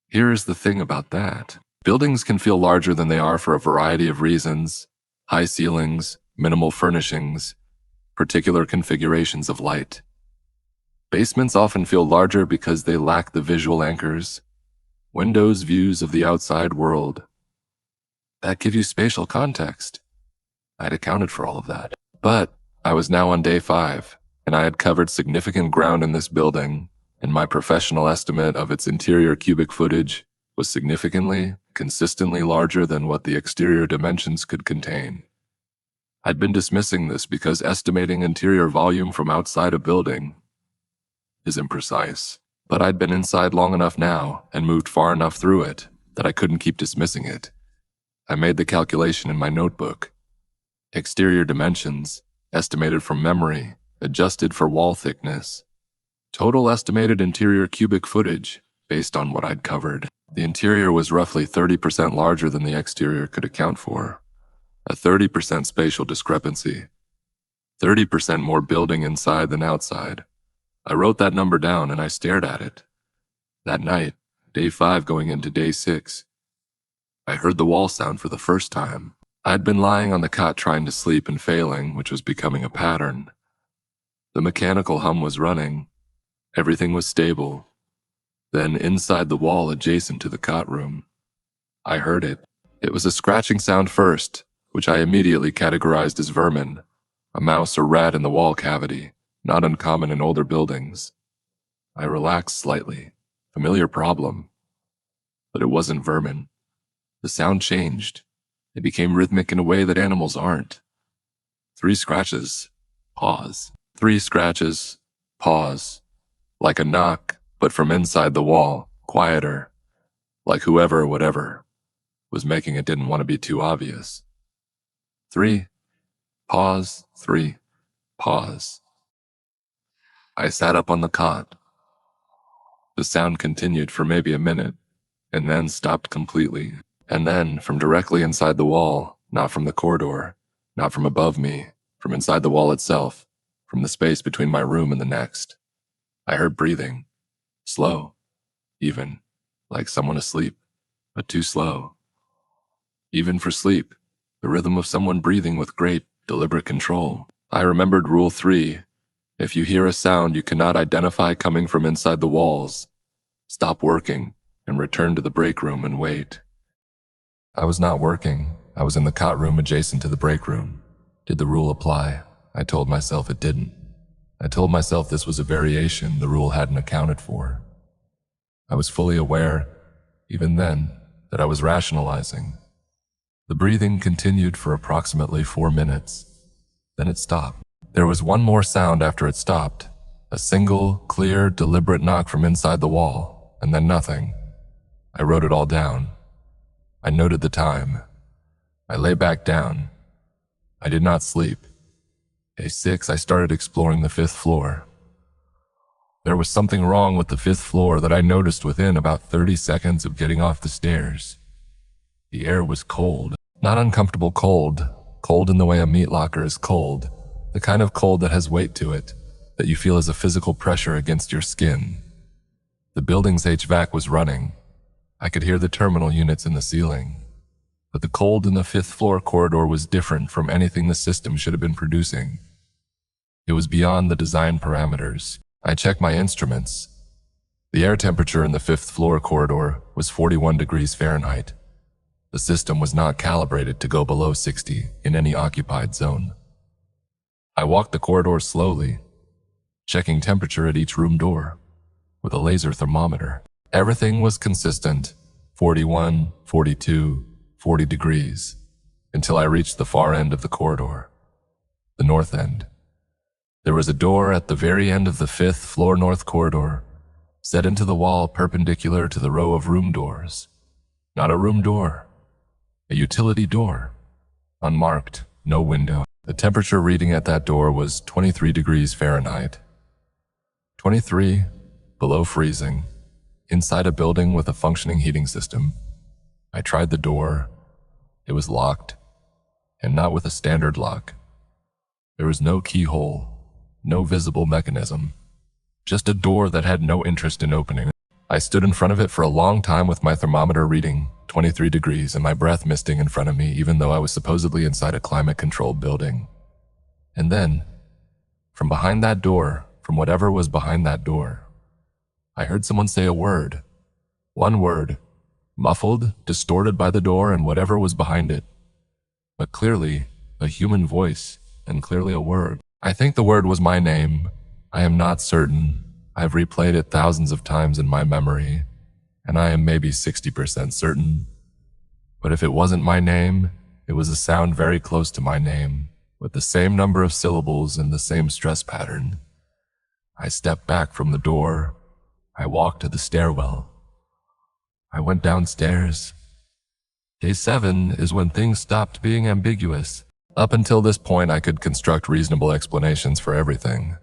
Here is the thing about that. Buildings can feel larger than they are for a variety of reasons. High ceilings, minimal furnishings, particular configurations of light. Basements often feel larger because they lack the visual anchors. Windows, views of the outside world. That give you spatial context. I'd accounted for all of that. But I was now on day 5, and I had covered significant ground in this building, and my professional estimate of its interior cubic footage was significantly, consistently larger than what the exterior dimensions could contain. I'd been dismissing this because estimating interior volume from outside a building is imprecise. But I'd been inside long enough now and moved far enough through it that I couldn't keep dismissing it. I made the calculation in my notebook. Exterior dimensions, estimated from memory, adjusted for wall thickness. Total estimated interior cubic footage, based on what I'd covered. The interior was roughly 30% larger than the exterior could account for. A 30% spatial discrepancy. 30% more building inside than outside. I wrote that number down and I stared at it. That night, day 5 going into day 6, I heard the wall sound for the first time. I'd been lying on the cot trying to sleep and failing, which was becoming a pattern. The mechanical hum was running. Everything was stable. Then inside the wall adjacent to the cot room, I heard it. It was a scratching sound first, which I immediately categorized as vermin, a mouse or rat in the wall cavity, not uncommon in older buildings. I relaxed slightly. Familiar problem. But it wasn't vermin. The sound changed. It became rhythmic in a way that animals aren't. 3 scratches. Pause. 3 scratches. Pause. Like a knock, but from inside the wall, quieter. Like whoever, whatever, was making it didn't want to be too obvious. 3. Pause. 3. Pause. I sat up on the cot. The sound continued for maybe a minute, and then stopped completely. And then, from directly inside the wall, not from the corridor, not from above me, from inside the wall itself, from the space between my room and the next, I heard breathing. Slow, even, like someone asleep, but too slow. Even for sleep, the rhythm of someone breathing with great, deliberate control. I remembered Rule 3. If you hear a sound you cannot identify coming from inside the walls, stop working and return to the break room and wait. I was not working. I was in the cot room adjacent to the break room. Did the rule apply? I told myself it didn't. I told myself this was a variation the rule hadn't accounted for. I was fully aware, even then, that I was rationalizing. The breathing continued for approximately 4 minutes. Then it stopped. There was one more sound after it stopped. A single, clear, deliberate knock from inside the wall, and then nothing. I wrote it all down. I noted the time. I lay back down. I did not sleep. Day 6, I started exploring the 5th floor. There was something wrong with the 5th floor that I noticed within about 30 seconds of getting off the stairs. The air was cold. Not uncomfortable cold. Cold in the way a meat locker is cold. The kind of cold that has weight to it, that you feel as a physical pressure against your skin. The building's HVAC was running. I could hear the terminal units in the ceiling. But the cold in the 5th floor corridor was different from anything the system should have been producing. It was beyond the design parameters. I checked my instruments. The air temperature in the 5th floor corridor was 41 degrees Fahrenheit. The system was not calibrated to go below 60 in any occupied zone. I walked the corridor slowly, checking temperature at each room door with a laser thermometer. Everything was consistent, 41, 42, 40 degrees, until I reached the far end of the corridor, the north end. There was a door at the very end of the 5th floor north corridor, set into the wall perpendicular to the row of room doors. Not a room door, a utility door, unmarked, no window. The temperature reading at that door was 23 degrees Fahrenheit. 23, below freezing, inside a building with a functioning heating system. I tried the door. It was locked, and not with a standard lock. There was no keyhole, no visible mechanism, just a door that had no interest in opening. I stood in front of it for a long time with my thermometer reading 23 degrees and my breath misting in front of me, even though I was supposedly inside a climate-controlled building. And then, from behind that door, from whatever was behind that door, I heard someone say a word. One word, muffled, distorted by the door and whatever was behind it. But clearly, a human voice, and clearly a word. I think the word was my name. I am not certain. I've replayed it thousands of times in my memory, and I am maybe 60% certain. But if it wasn't my name, it was a sound very close to my name, with the same number of syllables and the same stress pattern. I stepped back from the door. I walked to the stairwell. I went downstairs. Day 7 is when things stopped being ambiguous. Up until this point, I could construct reasonable explanations for everything.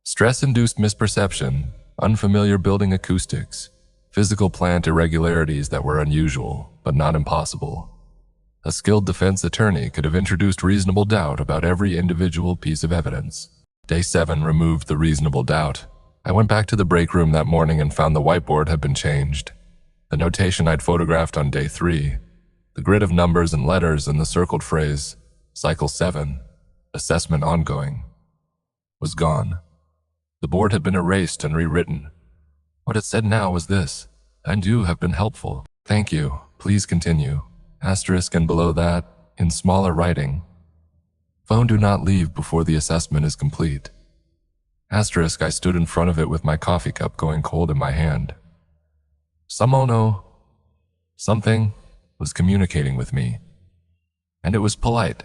Stress-induced misperception, unfamiliar building acoustics, physical plant irregularities that were unusual, but not impossible. A skilled defense attorney could have introduced reasonable doubt about every individual piece of evidence. Day 7 removed the reasonable doubt. I went back to the break room that morning and found the whiteboard had been changed. The notation I'd photographed on day 3, the grid of numbers and letters and the circled phrase, Cycle 7, assessment ongoing, was gone. The board had been erased and rewritten. What it said now was this: and you have been helpful. Thank you. Please continue. Asterisk, and below that, in smaller writing, phone do not leave before the assessment is complete. Asterisk, I stood in front of it with my coffee cup going cold in my hand. Something was communicating with me, and it was polite.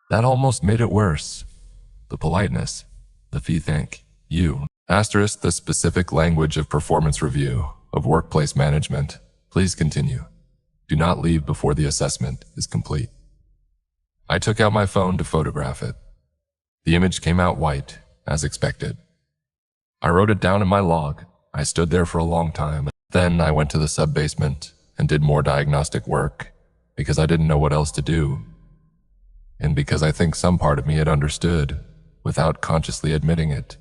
That almost made it worse. The politeness, the fee thank you. Asterisk, the specific language of performance review, of workplace management. Please continue. Do not leave before the assessment is complete. I took out my phone to photograph it. The image came out white, as expected. I wrote it down in my log. I stood there for a long time. Then I went to the sub-basement and did more diagnostic work because I didn't know what else to do. And because I think some part of me had understood, without consciously admitting it,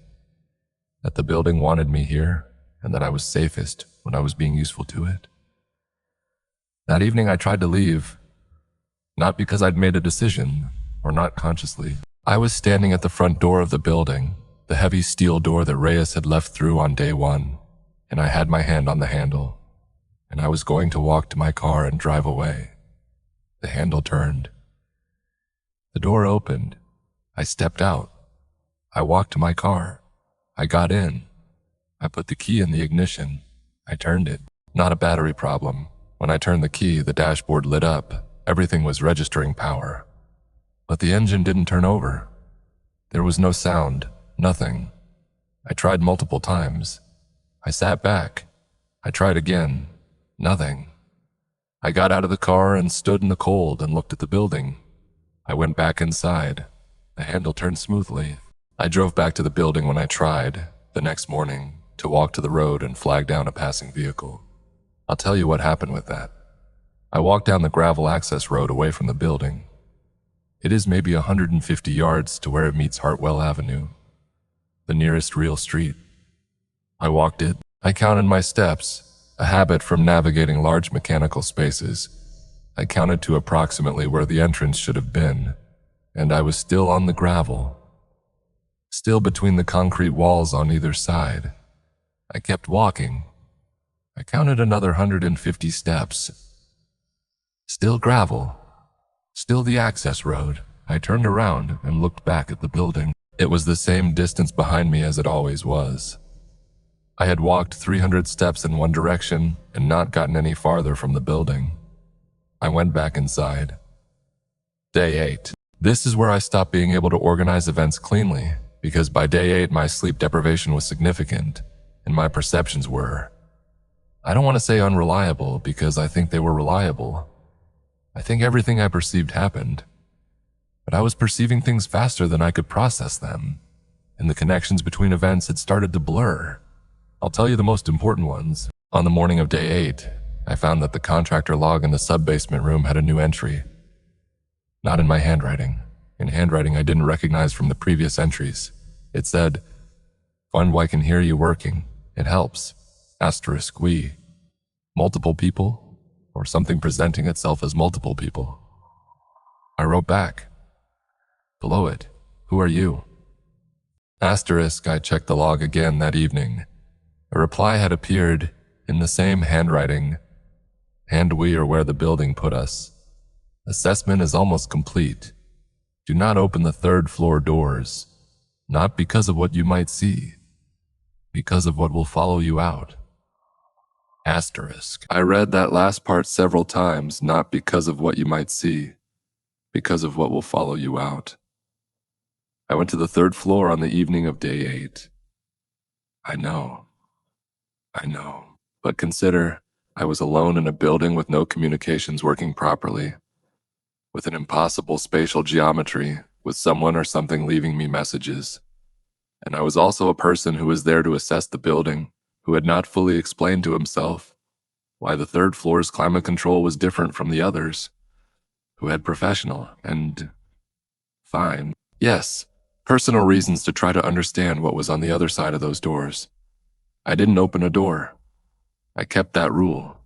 that the building wanted me here and that I was safest when I was being useful to it. That evening I tried to leave, not because I'd made a decision, or not consciously. I was standing at the front door of the building, the heavy steel door that Reyes had left through on day one, and I had my hand on the handle, and I was going to walk to my car and drive away. The handle turned. The door opened. I stepped out. I walked to my car. I got in. I put the key in the ignition. I turned it. Not a battery problem. When I turned the key, the dashboard lit up. Everything was registering power. But the engine didn't turn over. There was no sound, nothing. I tried multiple times. I sat back. I tried again. Nothing. I got out of the car and stood in the cold and looked at the building. I went back inside. The handle turned smoothly. I drove back to the building when I tried, the next morning, to walk to the road and flag down a passing vehicle. I'll tell you what happened with that. I walked down the gravel access road away from the building. It is maybe 150 yards to where it meets Hartwell Avenue, the nearest real street. I walked it. I counted my steps, a habit from navigating large mechanical spaces. I counted to approximately where the entrance should have been, and I was still on the gravel, still between the concrete walls on either side. I kept walking. I counted another 150 steps. Still gravel. Still the access road. I turned around and looked back at the building. It was the same distance behind me as it always was. I had walked 300 steps in one direction and not gotten any farther from the building. I went back inside. Day 8. This is where I stopped being able to organize events cleanly, because by day 8 my sleep deprivation was significant, and my perceptions were, I don't want to say unreliable, because I think they were reliable. I think everything I perceived happened, but I was perceiving things faster than I could process them, and the connections between events had started to blur. I'll tell you the most important ones. On the morning of day 8, I found that the contractor log in the sub-basement room had a new entry. Not in my handwriting. In handwriting I didn't recognize from the previous entries. It said, "Fund I can hear you working. It helps. Asterisk we." Multiple people, or something presenting itself as multiple people. I wrote back. Below it, "Who are you?" Asterisk, I checked the log again that evening. A reply had appeared in the same handwriting. "And we are where the building put us. Assessment is almost complete. Do not open the 3rd floor doors, not because of what you might see, because of what will follow you out." Asterisk. I read that last part several times, not because of what you might see, because of what will follow you out. I went to the 3rd floor on the evening of day 8. I know. But consider, I was alone in a building with no communications working properly, with an impossible spatial geometry, with someone or something leaving me messages. And I was also a person who was there to assess the building, who had not fully explained to himself why the 3rd floor's climate control was different from the others, who had professional and fine, yes, personal reasons to try to understand what was on the other side of those doors. I didn't open a door. I kept that rule.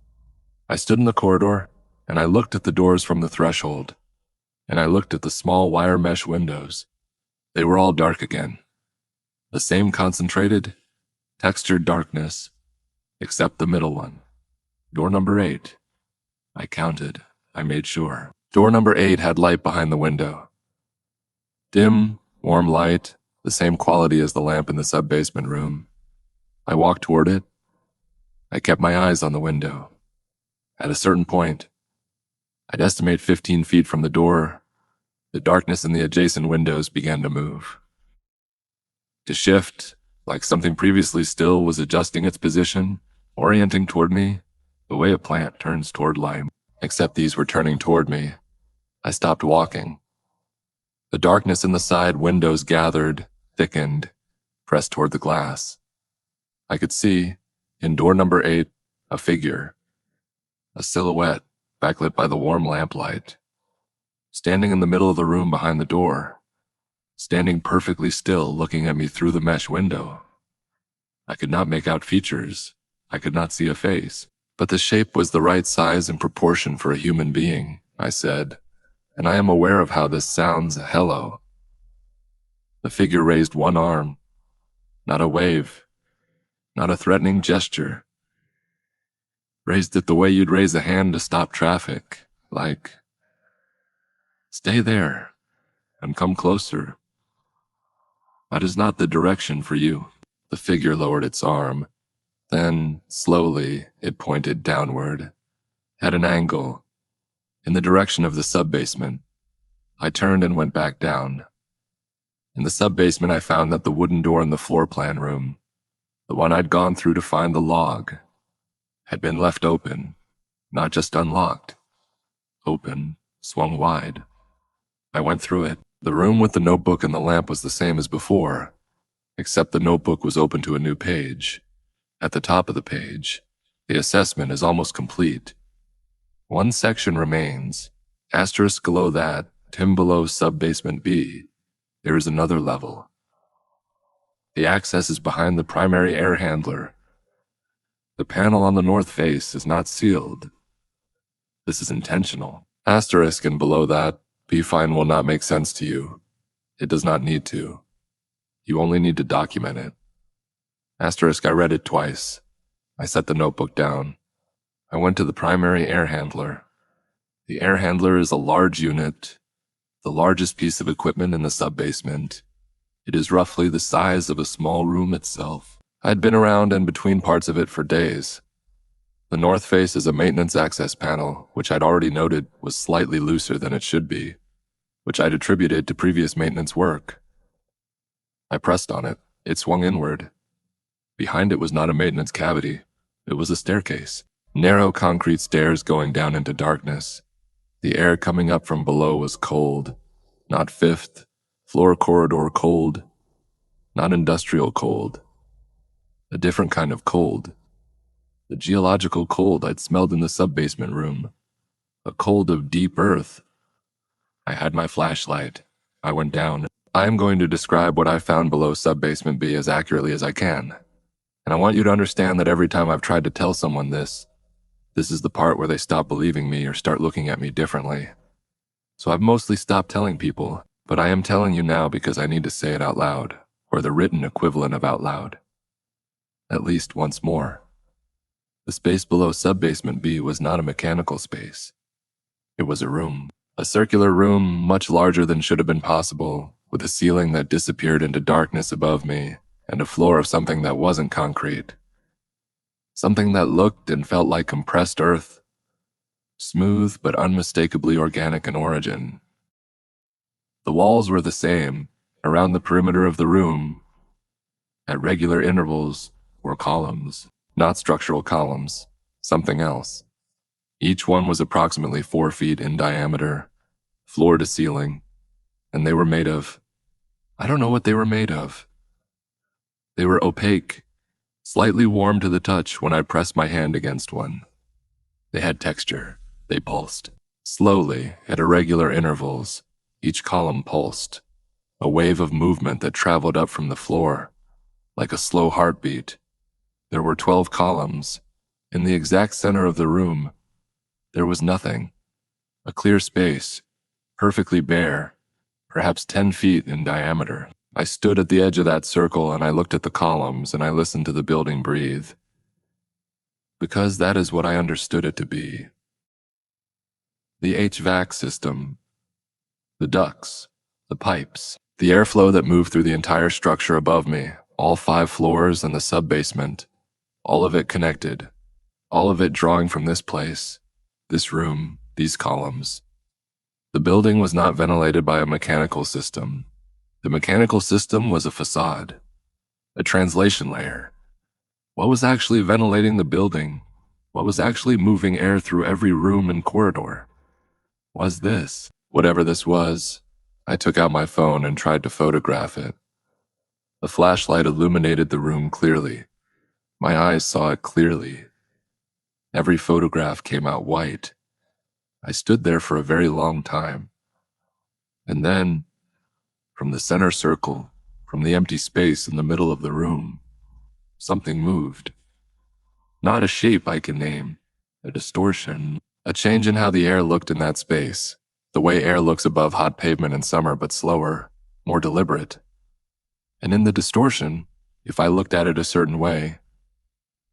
I stood in the corridor, and I looked at the doors from the threshold, and I looked at the small wire mesh windows. They were all dark again. The same concentrated, textured darkness, except the middle one. Door number 8. I counted. I made sure. Door number 8 had light behind the window. Dim, warm light, the same quality as the lamp in the sub-basement room. I walked toward it. I kept my eyes on the window. At a certain point, I'd estimate 15 feet from the door, the darkness in the adjacent windows began to move. To shift, like something previously still was adjusting its position, orienting toward me, the way a plant turns toward light. Except these were turning toward me. I stopped walking. The darkness in the side windows gathered, thickened, pressed toward the glass. I could see, in door number 8, a figure, a silhouette, backlit by the warm lamplight, standing in the middle of the room behind the door, standing perfectly still, looking at me through the mesh window. I could not make out features. I could not see a face, but the shape was the right size and proportion for a human being, I said, and I am aware of how this sounds. Hello. The figure raised one arm, not a wave, not a threatening gesture. Raised it the way you'd raise a hand to stop traffic, like, stay there and come closer. That is not the direction for you. The figure lowered its arm. Then, slowly, it pointed downward, at an angle, in the direction of the sub-basement. I turned and went back down. In the sub-basement, I found that the wooden door in the floor plan room, the one I'd gone through to find the log, had been left open, not just unlocked. Open, swung wide. I went through it. The room with the notebook and the lamp was the same as before, except the notebook was open to a new page. At the top of the page, the assessment is almost complete. One section remains. Asterisk below that, Tim below sub-basement B. There is another level. The access is behind the primary air handler. The panel on the north face is not sealed. This is intentional. Asterisk and below that, B-fine will not make sense to you. It does not need to. You only need to document it. Asterisk, I read it twice. I set the notebook down. I went to the primary air handler. The air handler is a large unit, the largest piece of equipment in the sub-basement. It is roughly the size of a small room itself. I had been around and between parts of it for days. The north face is a maintenance access panel, which I'd already noted was slightly looser than it should be, which I'd attributed to previous maintenance work. I pressed on it. It swung inward. Behind it was not a maintenance cavity. It was a staircase. Narrow concrete stairs going down into darkness. The air coming up from below was cold. Not fifth, floor corridor cold. Not industrial cold. A different kind of cold. The geological cold I'd smelled in the sub-basement room. A cold of deep earth. I had my flashlight. I went down. I am going to describe what I found below sub-basement B as accurately as I can. And I want you to understand that every time I've tried to tell someone this is the part where they stop believing me or start looking at me differently. So I've mostly stopped telling people, but I am telling you now because I need to say it out loud, or the written equivalent of out loud. At least once more. The space below sub-basement B was not a mechanical space. It was a room. A circular room much larger than should have been possible, with a ceiling that disappeared into darkness above me, and a floor of something that wasn't concrete. Something that looked and felt like compressed earth, smooth but unmistakably organic in origin. The walls were the same, around the perimeter of the room. At regular intervals were columns, not structural columns, something else. Each one was approximately 4 feet in diameter, floor to ceiling, and they were made of, I don't know what they were made of. They were opaque, slightly warm to the touch when I pressed my hand against one. They had texture. They pulsed. Slowly, at irregular intervals, each column pulsed. A wave of movement that traveled up from the floor, like a slow heartbeat. There were 12 columns. In the exact center of the room, there was nothing. A clear space, perfectly bare, perhaps 10 feet in diameter. I stood at the edge of that circle and I looked at the columns and I listened to the building breathe. Because that is what I understood it to be. The HVAC system, the ducts, the pipes, the airflow that moved through the entire structure above me, all 5 floors and the sub-basement, all of it connected, all of it drawing from this place, this room, these columns. The building was not ventilated by a mechanical system. The mechanical system was a facade, a translation layer. What was actually ventilating the building? What was actually moving air through every room and corridor? Was this, whatever this was, I took out my phone and tried to photograph it. The flashlight illuminated the room clearly. My eyes saw it clearly. Every photograph came out white. I stood there for a very long time. And then, from the center circle, from the empty space in the middle of the room, something moved. Not a shape I can name, a distortion, a change in how the air looked in that space, the way air looks above hot pavement in summer, but slower, more deliberate. And in the distortion, if I looked at it a certain way,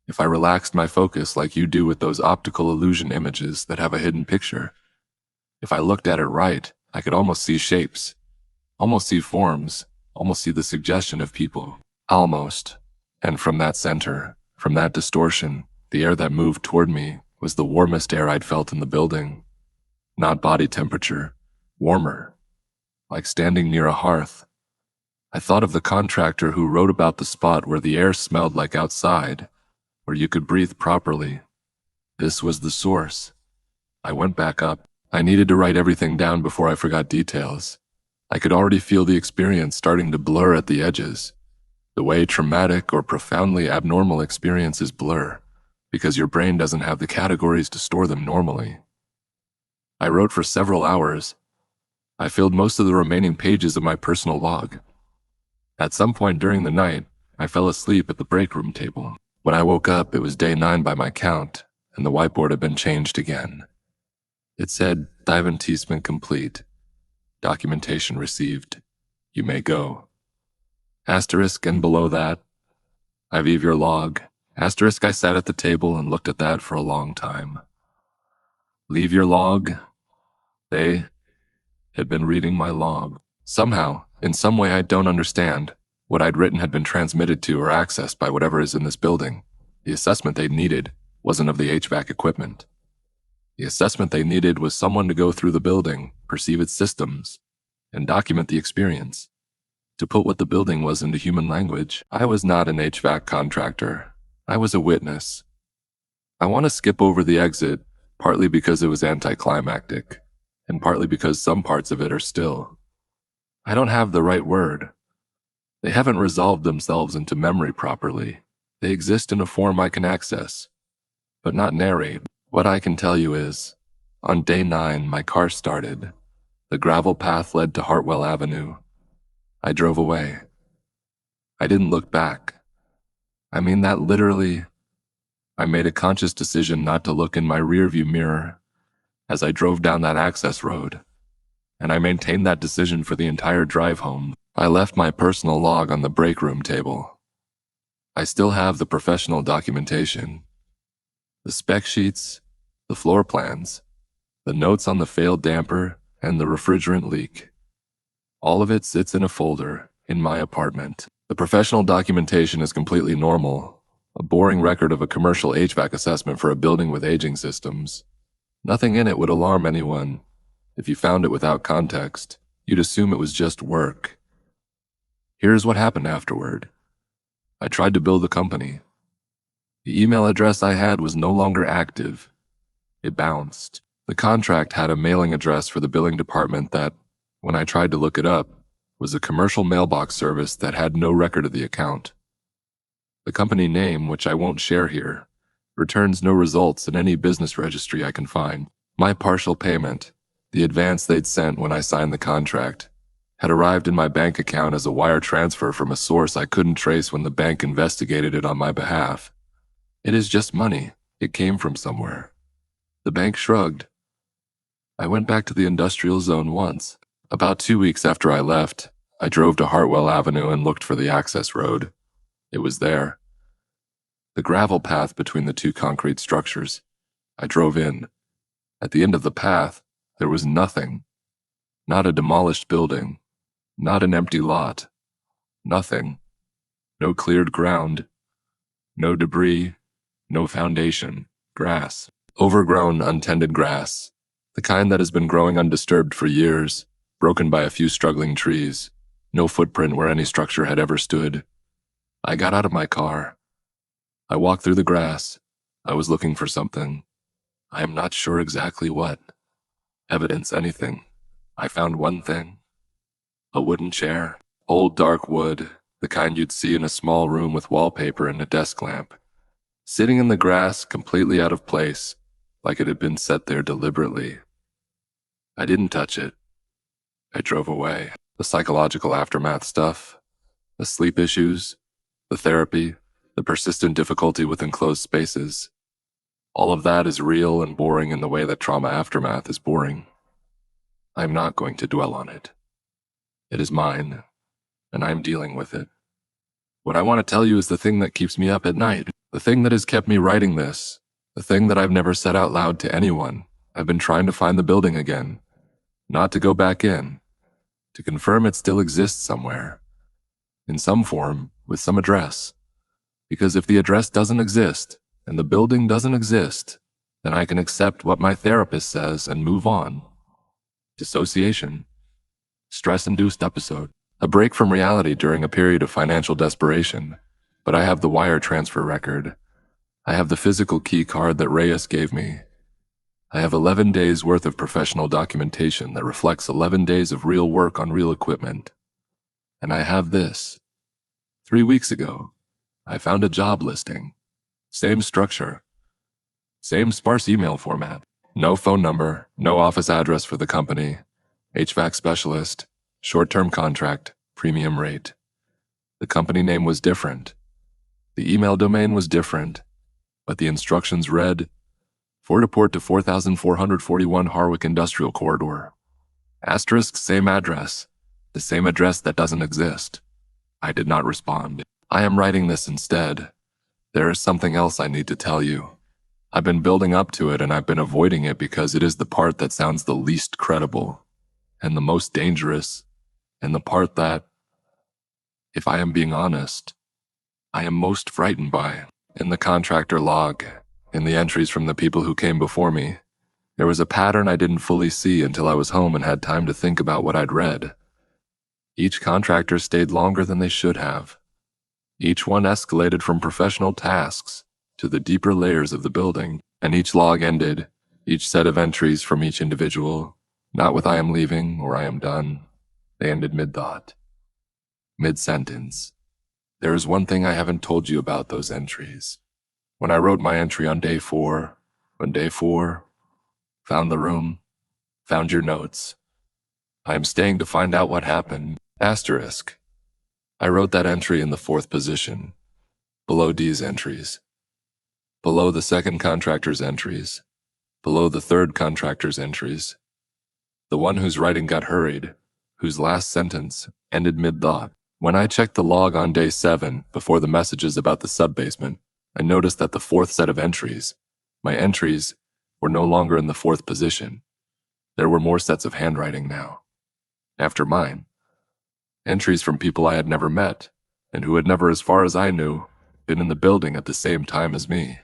if I relaxed my focus like you do with those optical illusion images that have a hidden picture, if I looked at it right, I could almost see shapes, almost see forms, almost see the suggestion of people. Almost. And from that center, from that distortion, the air that moved toward me was the warmest air I'd felt in the building. Not body temperature, warmer, like standing near a hearth. I thought of the contractor who wrote about the spot where the air smelled like outside, where you could breathe properly. This was the source. I went back up. I needed to write everything down before I forgot details. I could already feel the experience starting to blur at the edges. The way traumatic or profoundly abnormal experiences blur, because your brain doesn't have the categories to store them normally. I wrote for several hours. I filled most of the remaining pages of my personal log. At some point during the night, I fell asleep at the break room table. When I woke up, it was day 9 by my count, and the whiteboard had been changed again. It said, "Divertissement complete. Documentation received. You may go." Asterisk, and below that, "I viewed your log." Asterisk. I sat at the table and looked at that for a long time. Leave your log. They had been reading my log. Somehow, in some way I don't understand, what I'd written had been transmitted to or accessed by whatever is in this building. The assessment they needed wasn't of the HVAC equipment. The assessment they needed was someone to go through the building, perceive its systems, and document the experience. To put what the building was into human language, I was not an HVAC contractor. I was a witness. I want to skip over the exit, partly because it was anticlimactic, and partly because some parts of it are still. I don't have the right word. They haven't resolved themselves into memory properly. They exist in a form I can access, but not narrate. What I can tell you is, on day 9, my car started. The gravel path led to Hartwell Avenue. I drove away. I didn't look back. I mean that literally. I made a conscious decision not to look in my rearview mirror as I drove down that access road, and I maintained that decision for the entire drive home. I left my personal log on the break room table. I still have the professional documentation, the spec sheets, the floor plans, the notes on the failed damper, and the refrigerant leak. All of it sits in a folder in my apartment. The professional documentation is completely normal, a boring record of a commercial HVAC assessment for a building with aging systems. Nothing in it would alarm anyone. If you found it without context, you'd assume it was just work. Here's what happened afterward. I tried to build a company. The email address I had was no longer active. It bounced. The contract had a mailing address for the billing department that, when I tried to look it up, was a commercial mailbox service that had no record of the account. The company name, which I won't share here, returns no results in any business registry I can find. My partial payment, the advance they'd sent when I signed the contract, had arrived in my bank account as a wire transfer from a source I couldn't trace when the bank investigated it on my behalf. It is just money. It came from somewhere. The bank shrugged. I went back to the industrial zone once. About 2 weeks after I left, I drove to Hartwell Avenue and looked for the access road. It was there. The gravel path between the two concrete structures. I drove in. At the end of the path, there was nothing. Not a demolished building. Not an empty lot. Nothing. No cleared ground. No debris. No foundation. Grass. Overgrown, untended grass. The kind that has been growing undisturbed for years, broken by a few struggling trees. No footprint where any structure had ever stood. I got out of my car. I walked through the grass. I was looking for something. I am not sure exactly what. Evidence, anything. I found one thing. A wooden chair. Old dark wood, the kind you'd see in a small room with wallpaper and a desk lamp. Sitting in the grass, completely out of place, like it had been set there deliberately. I didn't touch it. I drove away. The psychological aftermath stuff, the sleep issues, the therapy, the persistent difficulty with enclosed spaces. All of that is real and boring in the way that trauma aftermath is boring. I'm not going to dwell on it. It is mine, and I'm dealing with it. What I want to tell you is the thing that keeps me up at night, the thing that has kept me writing this, the thing that I've never said out loud to anyone. I've been trying to find the building again, not to go back in, to confirm it still exists somewhere, in some form, with some address. Because if the address doesn't exist, and the building doesn't exist, then I can accept what my therapist says and move on. Dissociation. Stress-induced episode. A break from reality during a period of financial desperation. But I have the wire transfer record. I have the physical key card that Reyes gave me. I have 11 days worth of professional documentation that reflects 11 days of real work on real equipment. And I have this. 3 weeks ago, I found a job listing. Same structure. Same sparse email format. No phone number, no office address for the company. HVAC specialist, short-term contract, premium rate. The company name was different. The email domain was different, but the instructions read, Fort Report to 4441 Harwick Industrial Corridor. Asterisk same address, the same address that doesn't exist. I did not respond. I am writing this instead. There is something else I need to tell you. I've been building up to it and I've been avoiding it because it is the part that sounds the least credible, and the most dangerous, and the part that, if I am being honest, I am most frightened by. In the contractor log, in the entries from the people who came before me, there was a pattern I didn't fully see until I was home and had time to think about what I'd read. Each contractor stayed longer than they should have. Each one escalated from professional tasks to the deeper layers of the building, and each log ended, each set of entries from each individual, not with I am leaving or I am done. They ended mid-thought, mid-sentence. There is one thing I haven't told you about those entries. When I wrote my entry on day 4, found the room, found your notes. I am staying to find out what happened. Asterisk. I wrote that entry in the 4th position, below D's entries, below the second contractor's entries, below the third contractor's entries. The one whose writing got hurried, whose last sentence ended mid-thought. When I checked the log on day 7, before the messages about the sub-basement, I noticed that the 4th set of entries, my entries, were no longer in the 4th position. There were more sets of handwriting now. After mine. Entries from people I had never met, and who had never, as far as I knew, been in the building at the same time as me.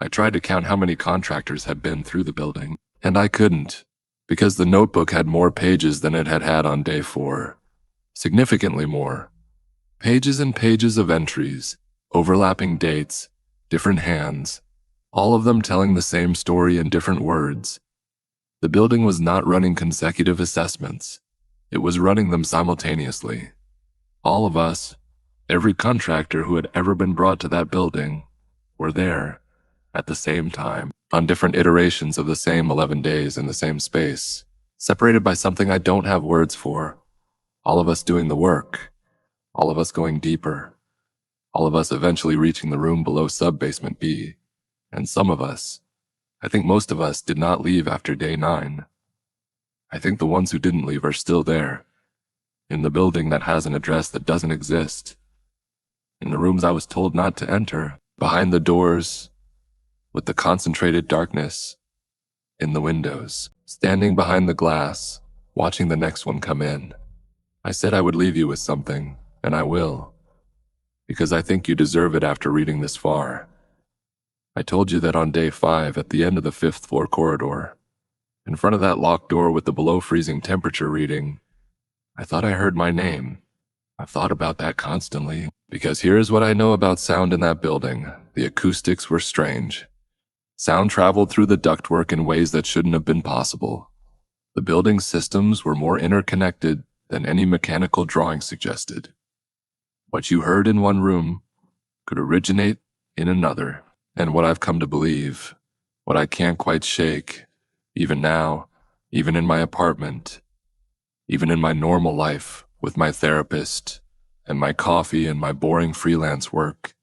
I tried to count how many contractors had been through the building, and I couldn't, because the notebook had more pages than it had had on day 4. Significantly more. Pages and pages of entries, overlapping dates, different hands, all of them telling the same story in different words. The building was not running consecutive assessments. It was running them simultaneously. All of us, every contractor who had ever been brought to that building, were there, at the same time, on different iterations of the same 11 days in the same space, separated by something I don't have words for. All of us doing the work, all of us going deeper, all of us eventually reaching the room below sub-basement B, and some of us, I think most of us, did not leave after day 9. I think the ones who didn't leave are still there, in the building that has an address that doesn't exist, in the rooms I was told not to enter, behind the doors, with the concentrated darkness, in the windows, standing behind the glass, watching the next one come in. I said I would leave you with something, and I will, because I think you deserve it after reading this far. I told you that on day 5 at the end of the 5th floor corridor, in front of that locked door with the below freezing temperature reading, I thought I heard my name. I've thought about that constantly, because here's what I know about sound in that building. The acoustics were strange. Sound traveled through the ductwork in ways that shouldn't have been possible. The building's systems were more interconnected than any mechanical drawing suggested. What you heard in one room could originate in another, and what I've come to believe, what I can't quite shake, even now, even in my apartment, even in my normal life with my therapist and my coffee and my boring freelance work,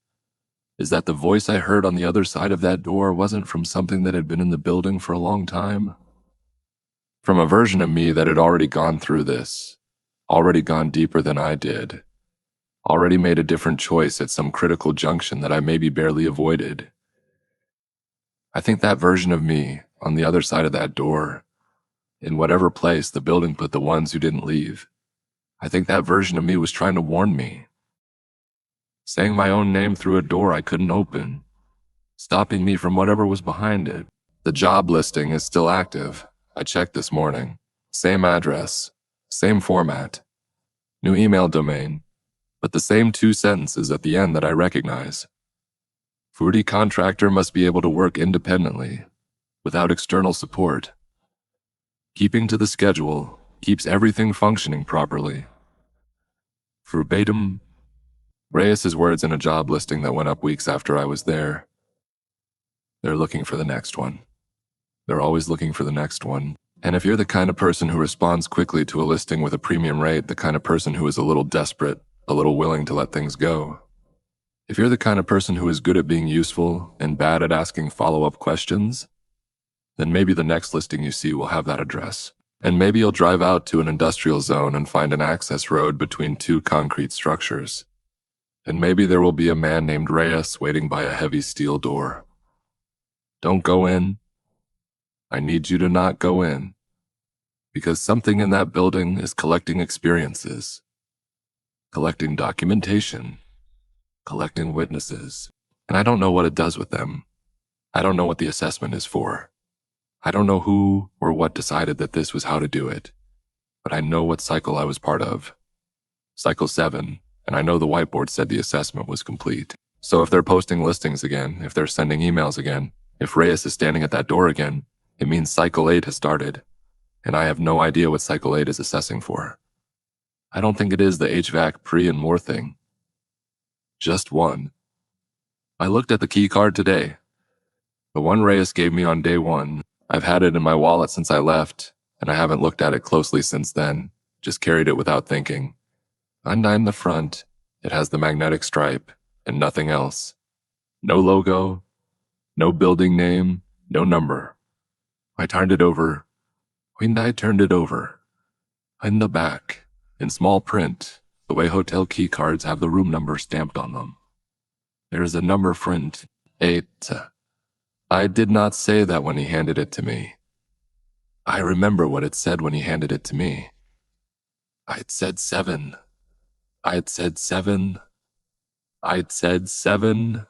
is that the voice I heard on the other side of that door wasn't from something that had been in the building for a long time. From a version of me that had already gone through this, already gone deeper than I did, already made a different choice at some critical junction that I maybe barely avoided. I think that version of me, on the other side of that door, in whatever place the building put the ones who didn't leave, I think that version of me was trying to warn me, saying my own name through a door I couldn't open, stopping me from whatever was behind it. The job listing is still active. I checked this morning. Same address, same format, new email domain, but the same two sentences at the end that I recognize. Fruity contractor must be able to work independently, without external support. Keeping to the schedule keeps everything functioning properly. Verbatim, Reyes's words in a job listing that went up weeks after I was there. They're looking for the next one. They're always looking for the next one. And if you're the kind of person who responds quickly to a listing with a premium rate, the kind of person who is a little desperate, a little willing to let things go, if you're the kind of person who is good at being useful and bad at asking follow-up questions, then maybe the next listing you see will have that address. And maybe you'll drive out to an industrial zone and find an access road between two concrete structures. And maybe there will be a man named Reyes waiting by a heavy steel door. Don't go in. I need you to not go in. Because something in that building is collecting experiences, collecting documentation, collecting witnesses. And I don't know what it does with them. I don't know what the assessment is for. I don't know who or what decided that this was how to do it. But I know what cycle I was part of. Cycle 7, and I know the whiteboard said the assessment was complete. So if they're posting listings again, if they're sending emails again, if Reyes is standing at that door again, it means cycle 8 has started. And I have no idea what cycle 8 is assessing for. I don't think it is the HVAC pre and more thing. Just one. I looked at the key card today. The one Reyes gave me on day 1. I've had it in my wallet since I left, and I haven't looked at it closely since then, just carried it without thinking. Unlined the front, it has the magnetic stripe, and nothing else. No logo, no building name, no number. I turned it over. When I turned it over, in the back, in small print, the way hotel key cards have the room number stamped on them. There is a number print, 8. I did not say that when he handed it to me. I remember what it said when he handed it to me. I'd said 7. I'd said 7. I'd said 7.